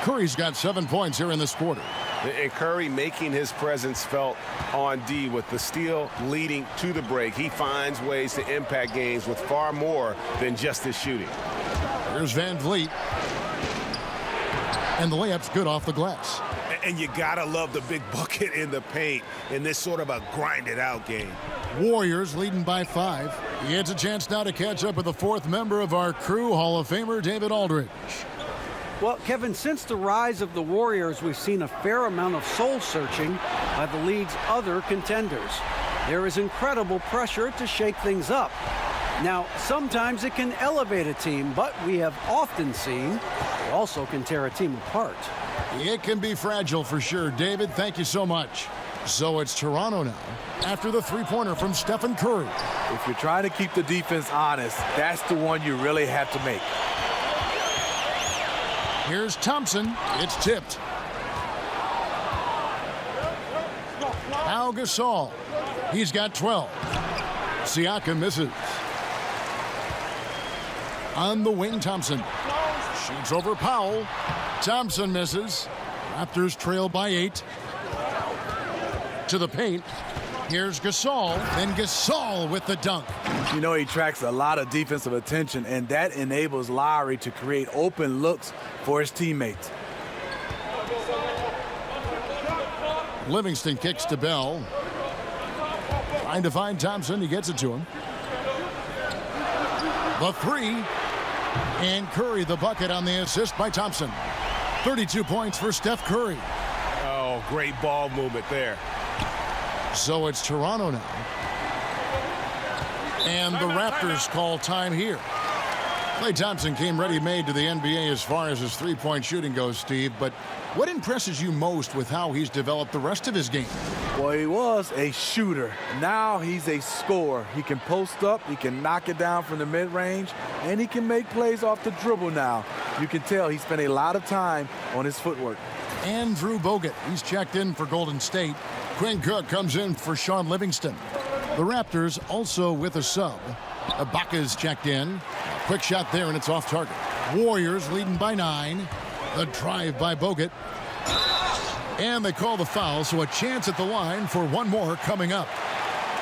Curry's got 7 points here in this quarter. And Curry making his presence felt on D with the steal leading to the break. He finds ways to impact games with far more than just his shooting. Here's Van Vliet. And the layup's good off the glass. And you gotta love the big bucket in the paint in this sort of a grinded-out game. Warriors leading by 5. He gets a chance now to catch up with the 4th member of our crew, Hall of Famer David Aldridge. Well, Kevin, since the rise of the Warriors, we've seen a fair amount of soul-searching by the league's other contenders. There is incredible pressure to shake things up. Now, sometimes it can elevate a team, but we have often seen it also can tear a team apart. It can be fragile for sure. David, thank you so much. So it's Toronto now after the three-pointer from Stephen Curry. If you're trying to keep the defense honest, that's the one you really have to make. Here's Thompson. It's tipped. Al Gasol. He's got 12. Siakam misses. On the wing, Thompson. Shoots over Powell. Thompson misses. Raptors trail by 8. To the paint. Here's Gasol. Then Gasol with the dunk. You know, he attracts a lot of defensive attention, and that enables Lowry to create open looks for his teammates. Livingston kicks to Bell. Trying to find Thompson. He gets it to him. The three. And Curry the bucket on the assist by Thompson. 32 points for Steph Curry. Oh, great ball movement there. So it's Toronto now. And the Raptors call time here. Klay Thompson came ready-made to the NBA as far as his three-point shooting goes, Steve. But what impresses you most with how he's developed the rest of his game? Well, he was a shooter. Now he's a scorer. He can post up, he can knock it down from the mid-range, and he can make plays off the dribble now. You can tell he spent a lot of time on his footwork. Andrew Bogut, he's checked in for Golden State. Quinn Cook comes in for Sean Livingston. The Raptors also with a sub. Ibaka's checked in. Quick shot there, and it's off target. Warriors leading by 9. The drive by Bogut. And they call the foul, so a chance at the line for one more coming up.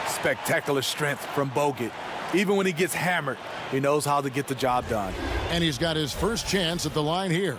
Spectacular strength from Bogut. Even when he gets hammered, he knows how to get the job done. And he's got his first chance at the line here.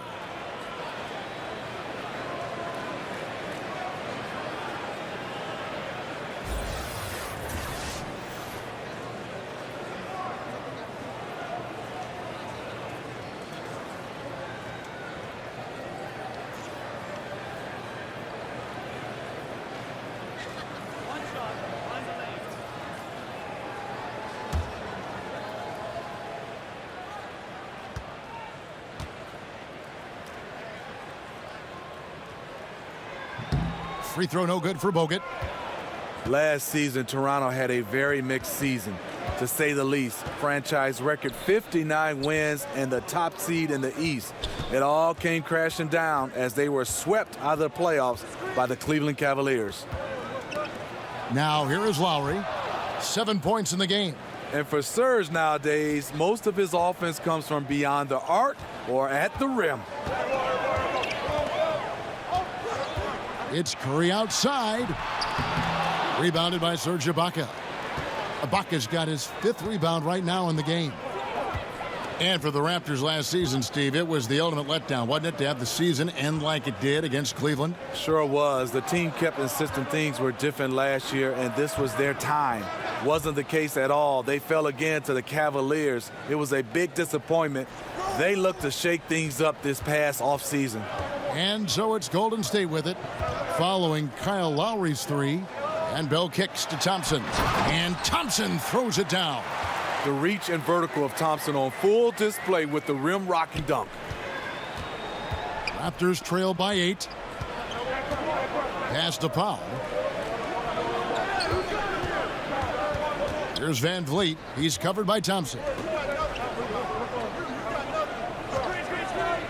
Free throw no good for Bogut. Last season, Toronto had a very mixed season, to say the least. Franchise record 59 wins and the top seed in the East. It all came crashing down as they were swept out of the playoffs by the Cleveland Cavaliers. Now here is Lowry. 7 points in the game. And for Serge nowadays, most of his offense comes from beyond the arc or at the rim. It's Curry outside. Rebounded by Serge Ibaka. Ibaka's got his 5th rebound right now in the game. And for the Raptors last season, Steve, it was the ultimate letdown, wasn't it, to have the season end like it did against Cleveland? Sure was. The team kept insisting things were different last year, and this was their time. Wasn't the case at all. They fell again to the Cavaliers. It was a big disappointment. They looked to shake things up this past offseason. And so it's Golden State with it, following Kyle Lowry's 3. And Bell kicks to Thompson. And Thompson throws it down. The reach and vertical of Thompson on full display with the rim rocking dunk. Raptors trail by 8. Pass to Powell. Here's Van Vliet. He's covered by Thompson.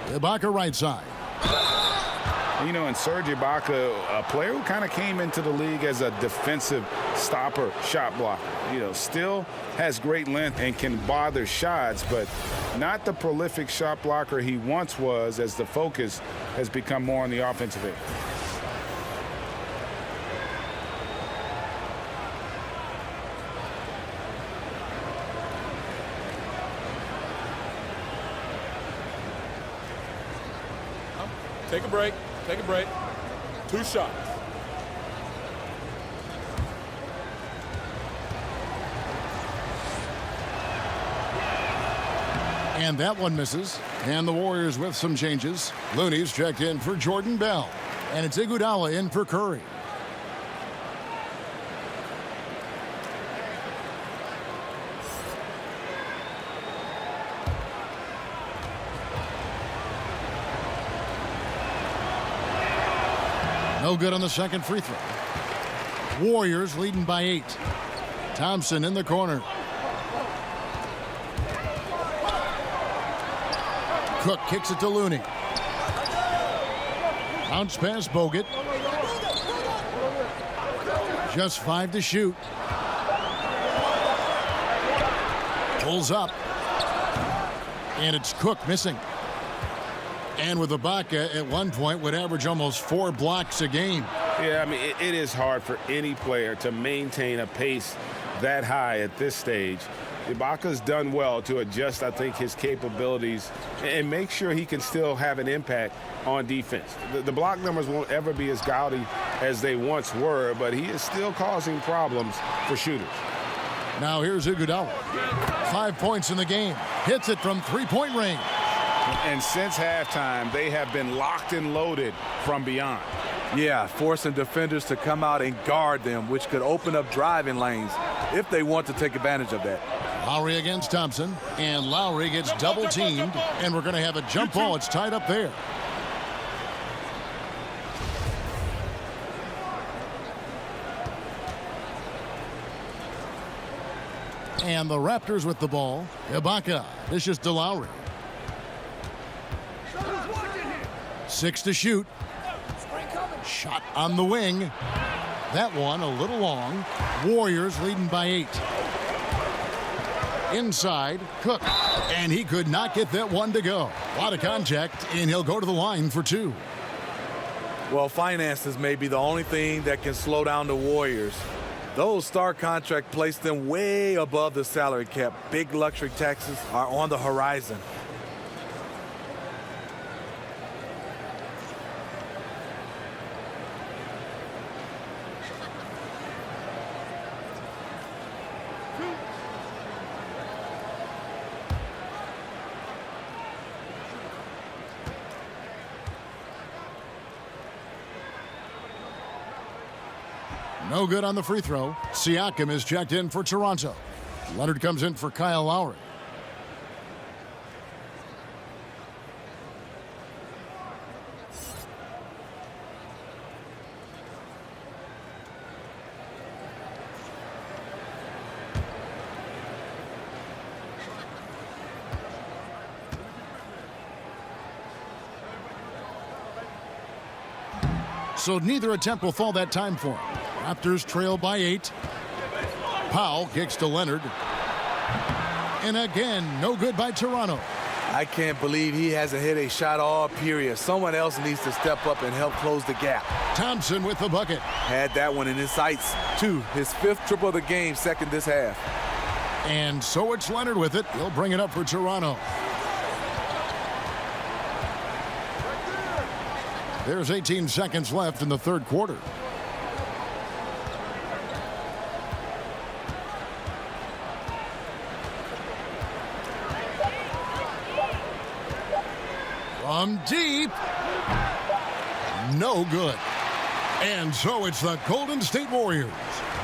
Ibaka right side. You know, and Serge Ibaka, a player who kind of came into the league as a defensive stopper, shot blocker. You know, still has great length and can bother shots, but not the prolific shot blocker he once was, as the focus has become more on the offensive end. Take a break. Take a break. 2 shots. And that one misses. And the Warriors with some changes. Looney's checked in for Jordan Bell. And it's Iguodala in for Curry. No good on the second free throw. Warriors leading by 8. Thompson in the corner. Cook kicks it to Looney. Bounce pass Bogut. Just 5 to shoot. Pulls up. And it's Cook missing. And with Ibaka at one point would average almost 4 blocks a game. Yeah, I mean, it is hard for any player to maintain a pace that high at this stage. Ibaka's done well to adjust, I think, his capabilities and make sure he can still have an impact on defense. The block numbers won't ever be as gaudy as they once were, but he is still causing problems for shooters. Now here's Iguodala. 5 points in the game. Hits it from three-point range. And since halftime, they have been locked and loaded from beyond. Yeah, forcing defenders to come out and guard them, which could open up driving lanes if they want to take advantage of that. Lowry against Thompson, and Lowry gets double-teamed, and we're going to have a jump ball. It's tied up there. And the Raptors with the ball. Ibaka dishes to Lowry. 6 to shoot. Shot on the wing. That one a little long. Warriors leading by 8. Inside, Cook. And he could not get that one to go. A lot of contact, and he'll go to the line for 2. Well, finances may be the only thing that can slow down the Warriors. Those star contract placed them way above the salary cap. Big luxury taxes are on the horizon. No good on the free throw. Siakam is checked in for Toronto. Leonard comes in for Kyle Lowry. So neither attempt will fall that time for him. Raptors trail by 8. Powell kicks to Leonard. And again, no good by Toronto. I can't believe he hasn't hit a shot all period. Someone else needs to step up and help close the gap. Thompson with the bucket. Had that one in his sights, too. His 5th triple of the game, second this half. And so it's Leonard with it. He'll bring it up for Toronto. There's 18 seconds left in the third quarter. From deep. No good. And so it's the Golden State Warriors.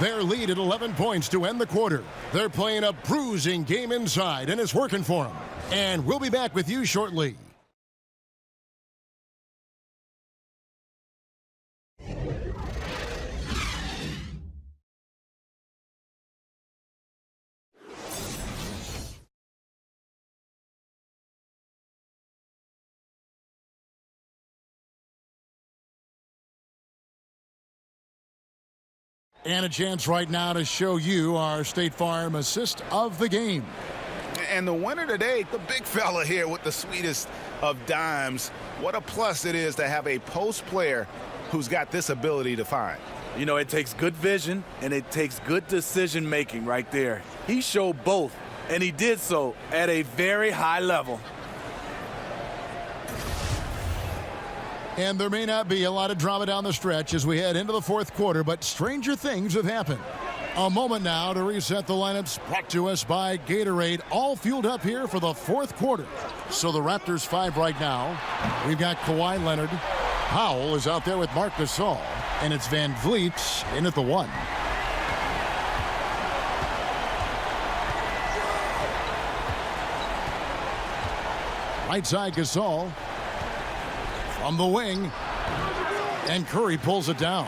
Their lead at 11 points to end the quarter. They're playing a bruising game inside, and it's working for them. And we'll be back with you shortly. And a chance right now to show you our State Farm assist of the game. And the winner today, the big fella here with the sweetest of dimes. What a plus it is to have a post player who's got this ability to find. You know, it takes good vision and it takes good decision making right there. He showed both, and he did so at a very high level. And there may not be a lot of drama down the stretch as we head into the fourth quarter, but stranger things have happened. A moment now to reset the lineups, brought to us by Gatorade, all fueled up here for the fourth quarter. So the Raptors 5 right now. We've got Kawhi Leonard. Powell is out there with Marc Gasol, and it's Van Vliet in at the 1. Right side Gasol. On the wing, and Curry pulls it down.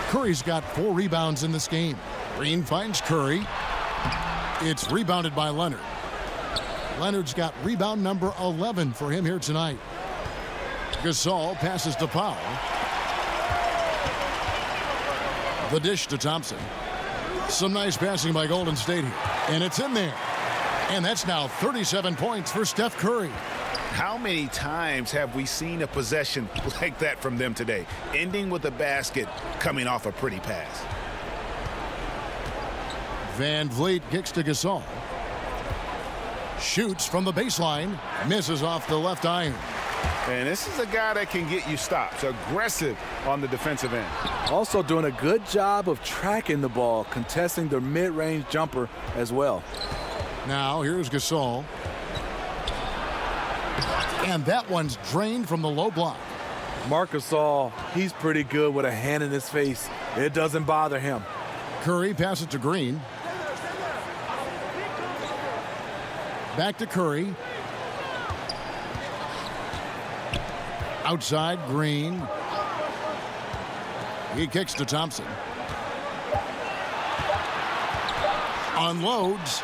Curry's got 4 rebounds in this game. Green finds Curry. It's rebounded by Leonard. Leonard's got rebound number 11 for him here tonight. Gasol passes to Powell. The dish to Thompson. Some nice passing by Golden State here. And it's in there. And that's now 37 points for Steph Curry. How many times have we seen a possession like that from them today, ending with a basket coming off a pretty pass? Van Vliet kicks to Gasol. Shoots from the baseline. Misses off the left iron. And this is a guy that can get you stops. Aggressive on the defensive end. Also doing a good job of tracking the ball, contesting the mid-range jumper as well. Now here's Gasol. And that one's drained from the low block. Marc Gasol, he's pretty good with a hand in his face. It doesn't bother him. Curry passes to Green. Back to Curry. Outside, Green. He kicks to Thompson. Unloads.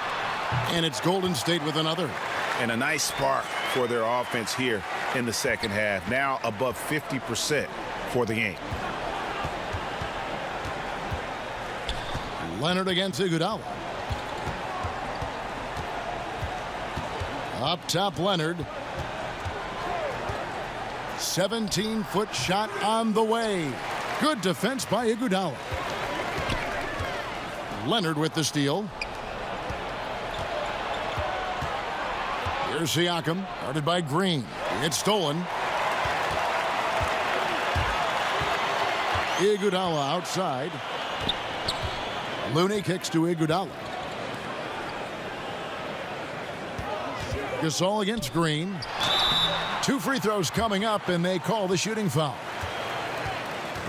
And it's Golden State with another. And a nice spark for their offense here in the second half. Now above 50% for the game. Leonard against Iguodala. Up top, Leonard. 17-foot shot on the way. Good defense by Iguodala. Leonard with the steal. Here's Siakam, guarded by Green. It's stolen. Iguodala outside. Looney kicks to Iguodala. Gasol against Green. 2 free throws coming up, and they call the shooting foul.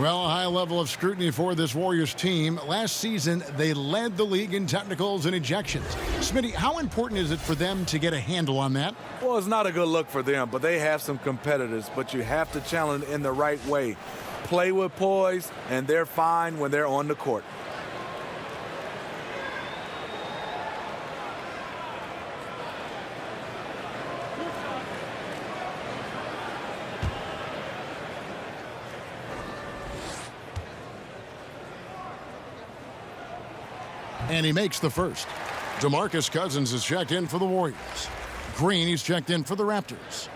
Well, a high level of scrutiny for this Warriors team. Last season, they led the league in technicals and ejections. Smitty, how important is it for them to get a handle on that? Well, it's not a good look for them, but they have some competitors, but you have to challenge in the right way. Play with poise, and they're fine when they're on the court. And he makes the first. DeMarcus Cousins is checked in for the Warriors. Green, he's checked in for the Raptors.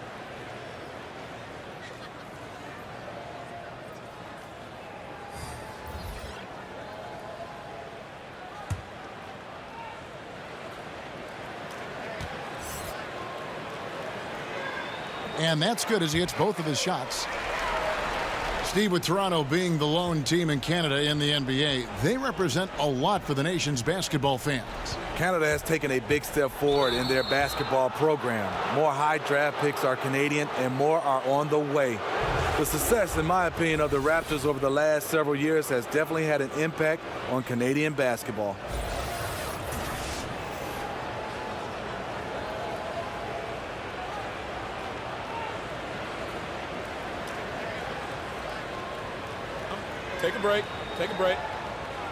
And that's good as he hits both of his shots. Steve, with Toronto being the lone team in Canada in the NBA, they represent a lot for the nation's basketball fans. Canada has taken a big step forward in their basketball program. More high draft picks are Canadian, and more are on the way. The success, in my opinion, of the Raptors over the last several years has definitely had an impact on Canadian basketball. Take a break. Take a break.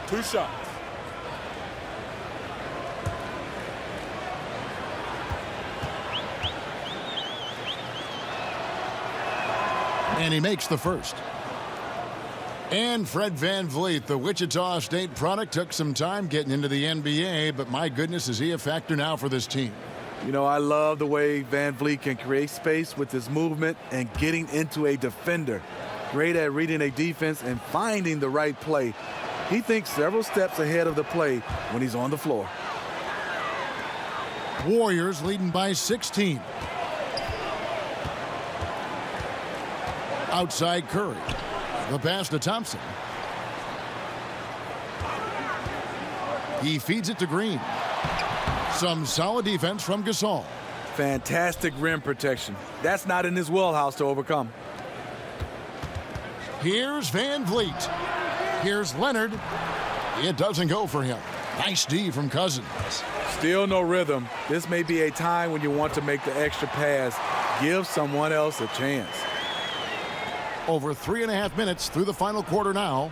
2 shots. And he makes the first. And Fred VanVleet, the Wichita State product, took some time getting into the NBA, but my goodness, is he a factor now for this team? You know, I love the way VanVleet can create space with his movement and getting into a defender. Great at reading a defense and finding the right play. He thinks several steps ahead of the play when he's on the floor. Warriors leading by 16. Outside Curry. The pass to Thompson. He feeds it to Green. Some solid defense from Gasol. Fantastic rim protection. That's not in his wheelhouse to overcome. Here's VanVleet. Here's Leonard. It doesn't go for him. Nice D from Cousins. Still no rhythm. This may be a time when you want to make the extra pass. Give someone else a chance. Over 3.5 minutes through the final quarter now.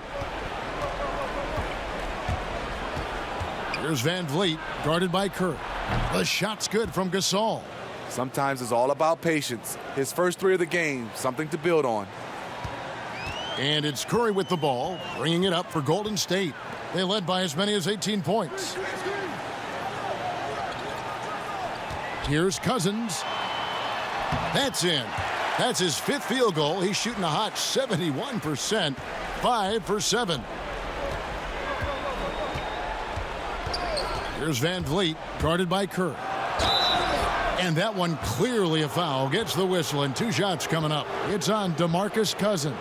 Here's VanVleet, guarded by Curry. The shot's good from Gasol. Sometimes it's all about patience. His first 3 of the game, something to build on. And it's Curry with the ball, bringing it up for Golden State. They led by as many as 18 points. Here's Cousins. That's in. That's his 5th field goal. He's shooting a hot 71%, 5 for 7. Here's Van Vliet, guarded by Kerr. And that one clearly a foul. Gets the whistle, and 2 shots coming up. It's on DeMarcus Cousins.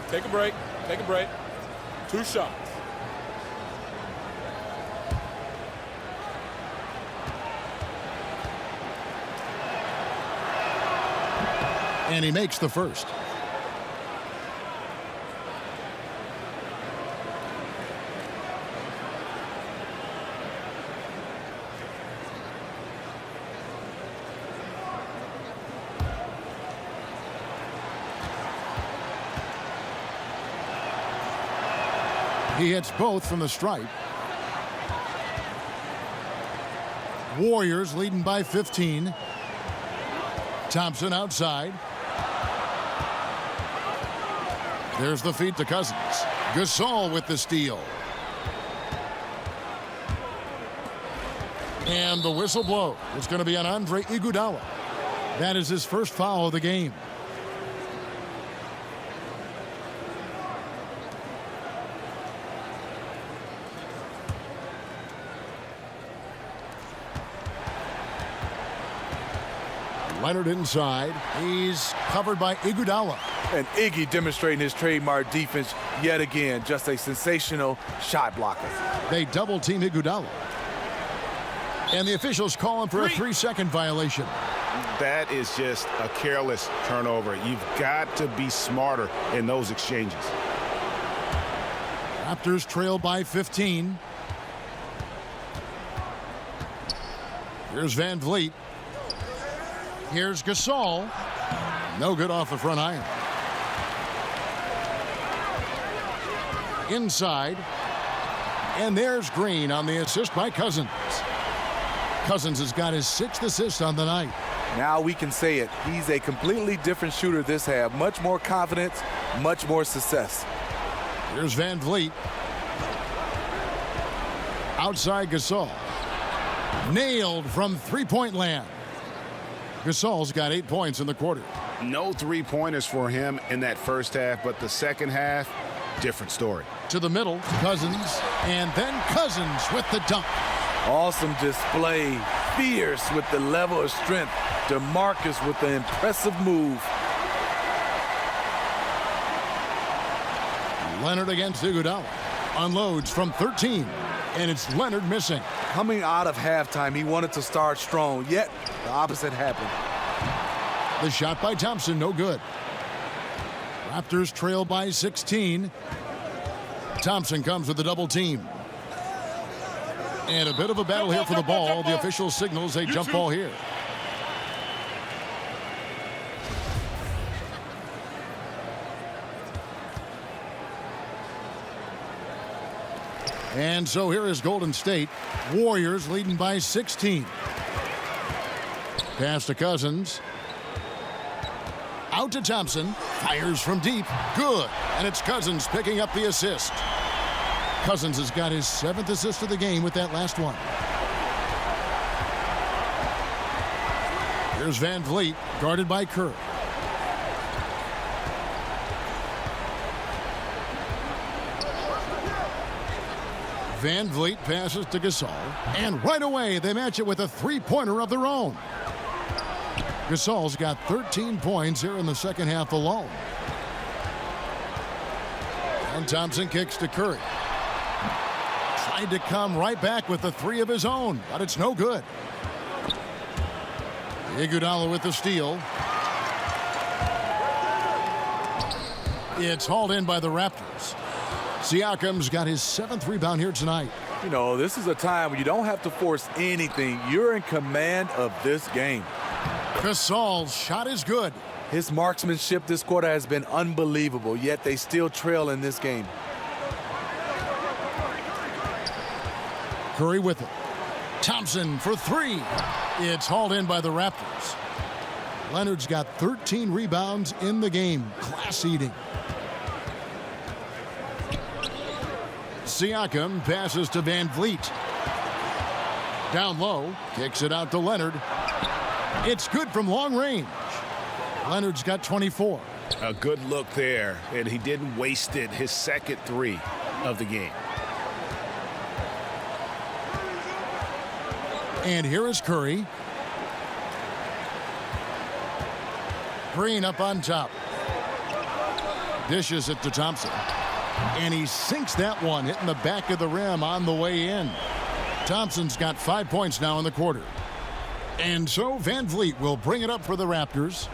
Take a break. Take a break. 2 shots. And he makes the first. He hits both from the stripe. Warriors leading by 15. Thompson outside. There's the feed to Cousins. Gasol with the steal. And the whistle blow. It's going to be on Andre Iguodala. That is his first foul of the game. Leonard inside. He's covered by Iguodala. And Iggy demonstrating his trademark defense yet again. Just a sensational shot blocker. They double team Iguodala. And the officials call him for a 3-second violation. That is just a careless turnover. You've got to be smarter in those exchanges. Raptors trail by 15. Here's Van Vliet. Here's Gasol. No good off the front iron. Inside. And there's Green on the assist by Cousins. Cousins has got his 6th assist on the night. Now we can say it. He's a completely different shooter this half. Much more confidence, much more success. Here's Van Vliet. Outside Gasol. Nailed from 3-point land. Gasol's got 8 points in the quarter. No 3-pointers for him in that first half, but the second half, different story. To the middle, Cousins, and then Cousins with the dunk. Awesome display. Fierce with the level of strength. DeMarcus with the impressive move. Leonard against Iguodala. Unloads from 13, and it's Leonard missing. Coming out of halftime, he wanted to start strong, yet the opposite happened. The shot by Thompson, no good. Raptors trail by 16. Thompson comes with a double team. And a bit of a battle here for the ball. The official signals a jump ball here. And so here is Golden State. Warriors leading by 16. Pass to Cousins. Out to Thompson. Fires from deep. Good. And it's Cousins picking up the assist. Cousins has got his 7th assist of the game with that last one. Here's Van Vliet, guarded by Kerr. Van Vliet passes to Gasol. And right away, they match it with a 3-pointer of their own. Gasol's got 13 points here in the second half alone. And Thompson kicks to Curry. Tried to come right back with the 3 of his own, but it's no good. Iguodala with the steal. It's hauled in by the Raptors. Siakam's got his 7th rebound here tonight. You know, this is a time when you don't have to force anything. You're in command of this game. Gasol's shot is good. His marksmanship this quarter has been unbelievable, yet they still trail in this game. Curry with it. Thompson for three. It's hauled in by the Raptors. Leonard's got 13 rebounds in the game. Class eating. Siakam passes to Van Vliet. Down low, kicks it out to Leonard. It's good from long range. Leonard's got 24. A good look there, and he didn't waste it. His second three of the game. And here is Curry. Green up on top. Dishes it to Thompson. And he sinks that one, hitting the back of the rim on the way in. Thompson's got 5 points now in the quarter. And so Van Vliet will bring it up for the Raptors.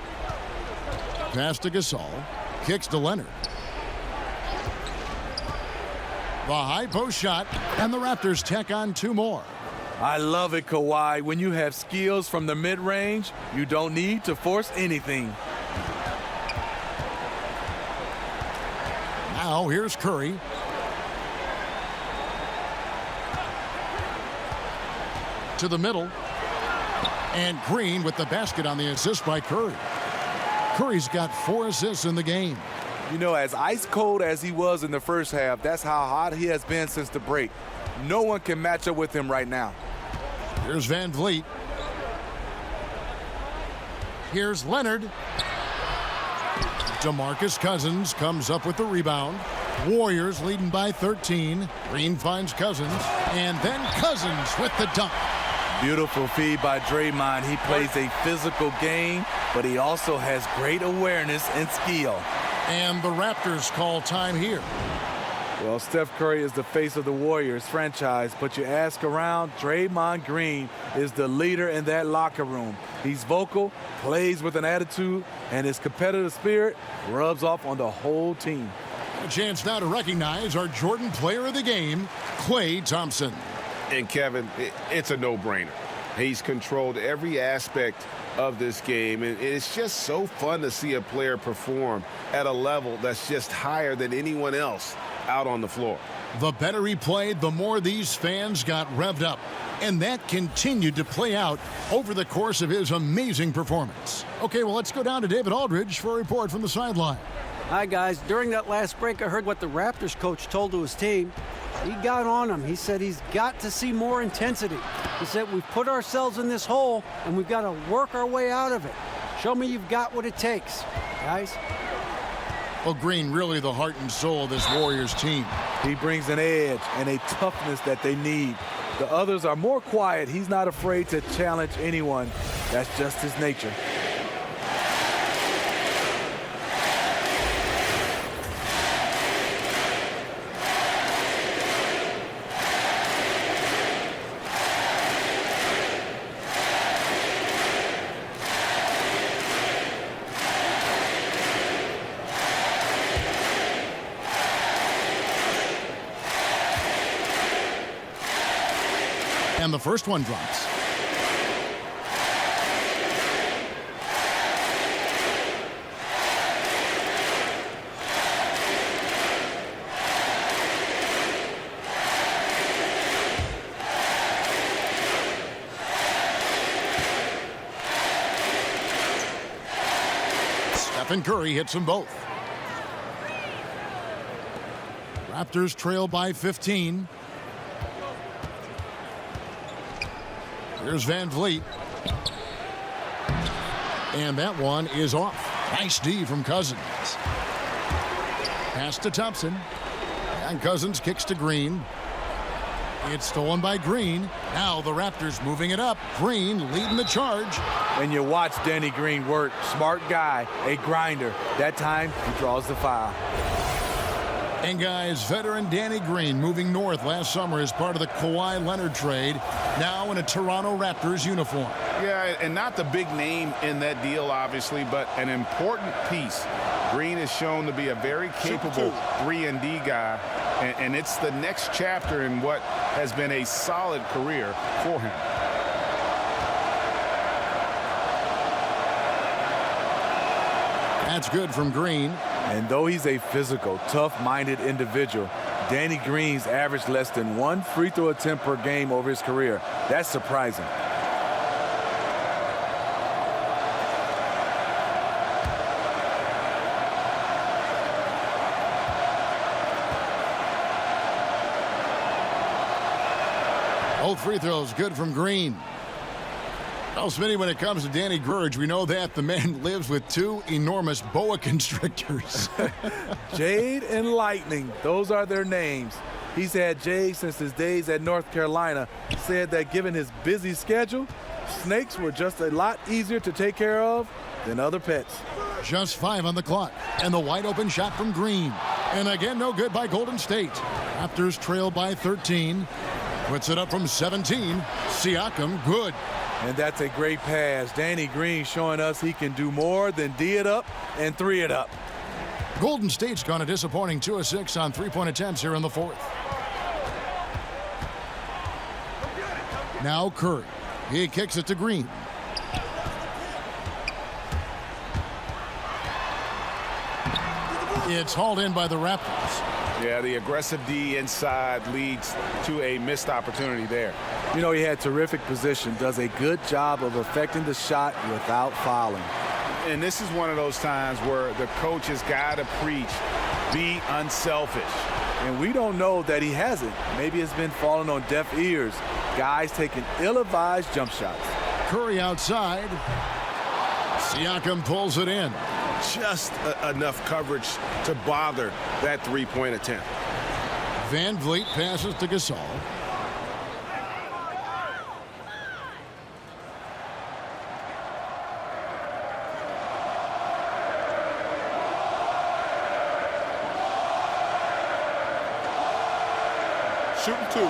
Pass to Gasol. Kicks to Leonard. The high post shot, and the Raptors tack on two more. I love it, Kawhi. When you have skills from the mid-range, you don't need to force anything. Now here's Curry. To the middle. And Green with the basket on the assist by Curry. Curry's got 4 assists in the game. You know, as ice cold as he was in the first half, that's how hot he has been since the break. No one can match up with him right now. Here's Van Vliet. Here's Leonard. DeMarcus Cousins comes up with the rebound. Warriors leading by 13. Green finds Cousins. And then Cousins with the dunk. Beautiful feed by Draymond. He plays a physical game, but he also has great awareness and skill. And the Raptors call time here. Well, Steph Curry is the face of the Warriors franchise, but you ask around, Draymond Green is the leader in that locker room. He's vocal, plays with an attitude, and his competitive spirit rubs off on the whole team. A chance now to recognize our Jordan Player of the Game, Klay Thompson. And Kevin, it's a no-brainer. He's controlled every aspect of this game, and it's just so fun to see a player perform at a level that's just higher than anyone else out on the floor. The better he played, the more these fans got revved up. And that continued to play out over the course of his amazing performance. Okay, well, let's go down to David Aldridge for a report from the sideline. Hi, guys. During that last break, I heard what the Raptors coach told to his team. He got on him. He said he's got to see more intensity. He said we've put ourselves in this hole, and we've got to work our way out of it. Show me you've got what it takes, guys. Well, Green, really the heart and soul of this Warriors team. He brings an edge and a toughness that they need. The others are more quiet. He's not afraid to challenge anyone. That's just his nature. And the first one drops. Stephen Curry hits them both. Raptors trail by 15. Here's Van Vliet. And that one is off. Nice D from Cousins. Pass to Thompson. And Cousins kicks to Green. It's stolen by Green. Now the Raptors moving it up. Green leading the charge. And you watch Danny Green work. Smart guy, a grinder. That time, he draws the foul. And guys, veteran Danny Green moving north last summer as part of the Kawhi Leonard trade. Now in a Toronto Raptors uniform. Yeah, and not the big name in that deal, obviously, but an important piece. Green is shown to be a very capable 3-and-D guy, and it's the next chapter in what has been a solid career for him. That's good from Green. And though he's a physical, tough-minded individual, Danny Green's averaged less than 1 free throw attempt per game over his career. That's surprising. Both free throws good from Green. Well, Smitty, when it comes to Danny Green, we know that the man lives with 2 enormous boa constrictors. Jade and Lightning, those are their names. He's had Jade since his days at North Carolina. Said that given his busy schedule, snakes were just a lot easier to take care of than other pets. Just 5 on the clock, and the wide open shot from Green. And again, no good by Golden State. Raptors trail by 13. Puts it up from 17. Siakam, good. And that's a great pass. Danny Green showing us he can do more than D it up and 3 it up. Golden State's gone a disappointing 2 of 6 on 3-point attempts here in the 4th. Now Curry. He kicks it to Green. It's hauled in by the Raptors. Yeah, the aggressive D inside leads to a missed opportunity there. You know, he had terrific position, does a good job of affecting the shot without fouling. And this is one of those times where the coach has got to preach, be unselfish. And we don't know that he hasn't. Maybe it's been falling on deaf ears. Guys taking ill-advised jump shots. Curry outside. Siakam pulls it in. Just enough coverage to bother that 3-point attempt. Van Vliet passes to Gasol. Shooting 2.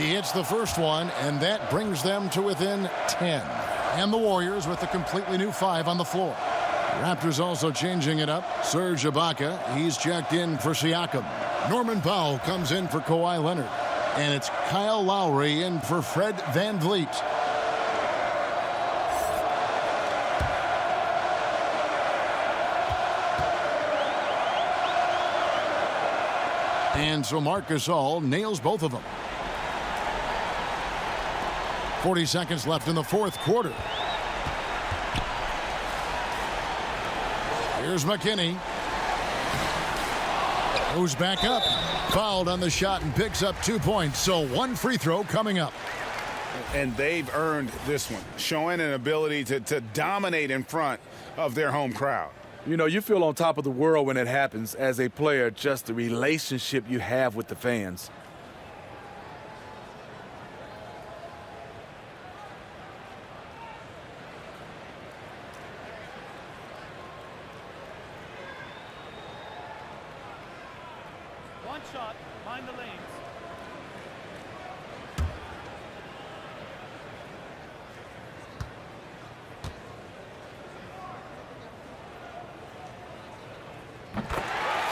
He hits the first one, and that brings them to within 10. And the Warriors with a completely new 5 on the floor. Raptors also changing it up. Serge Ibaka, he's checked in for Siakam. Norman Powell comes in for Kawhi Leonard. And it's Kyle Lowry in for Fred Van Vliet. And so Marc Gasol nails both of them. 40 seconds left in the 4th quarter. Here's McKinney. Goes back up. Fouled on the shot and picks up 2 points. So 1 free throw coming up. And they've earned this one, showing an ability to dominate in front of their home crowd. You know, you feel on top of the world when it happens as a player, just the relationship you have with the fans. One shot, mind the lanes.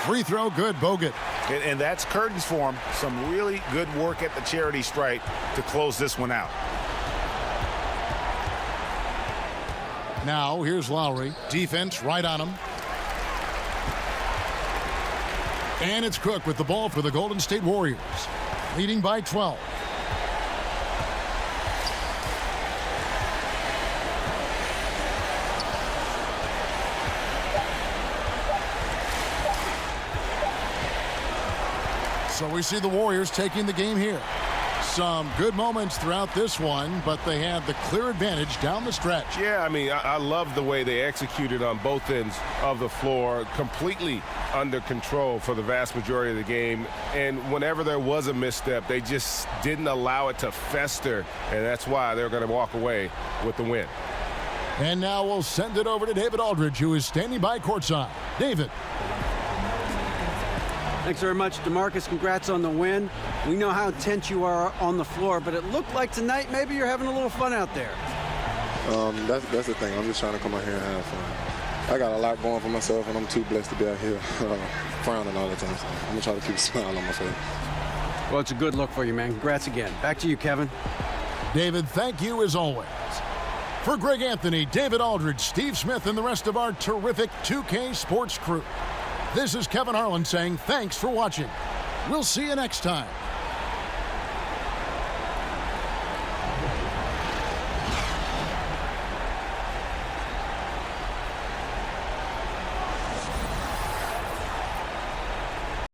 Free throw good, Bogut. And that's curtains for him. Some really good work at the charity stripe to close this one out. Now here's Lowry. Defense right on him. And it's Cook with the ball for the Golden State Warriors. Leading by 12. So we see the Warriors taking the game here. Some good moments throughout this one, but they have the clear advantage down the stretch. Yeah, I mean, I love the way they executed on both ends of the floor, completely under control for the vast majority of the game. And whenever there was a misstep, they just didn't allow it to fester, and that's why they're going to walk away with the win. And now we'll send it over to David Aldridge, who is standing by courtside. David. Thanks very much, DeMarcus. Congrats on the win. We know how intense you are on the floor, but it looked like tonight maybe you're having a little fun out there. That's the thing. I'm just trying to come out here and have fun. I got a lot going for myself, and I'm too blessed to be out here frowning all the time. So I'm going to try to keep a smile on my face. Well, it's a good look for you, man. Congrats again. Back to you, Kevin. David, thank you as always. For Greg Anthony, David Aldridge, Steve Smith, and the rest of our terrific 2K Sports crew, this is Kevin Harlan saying thanks for watching. We'll see you next time.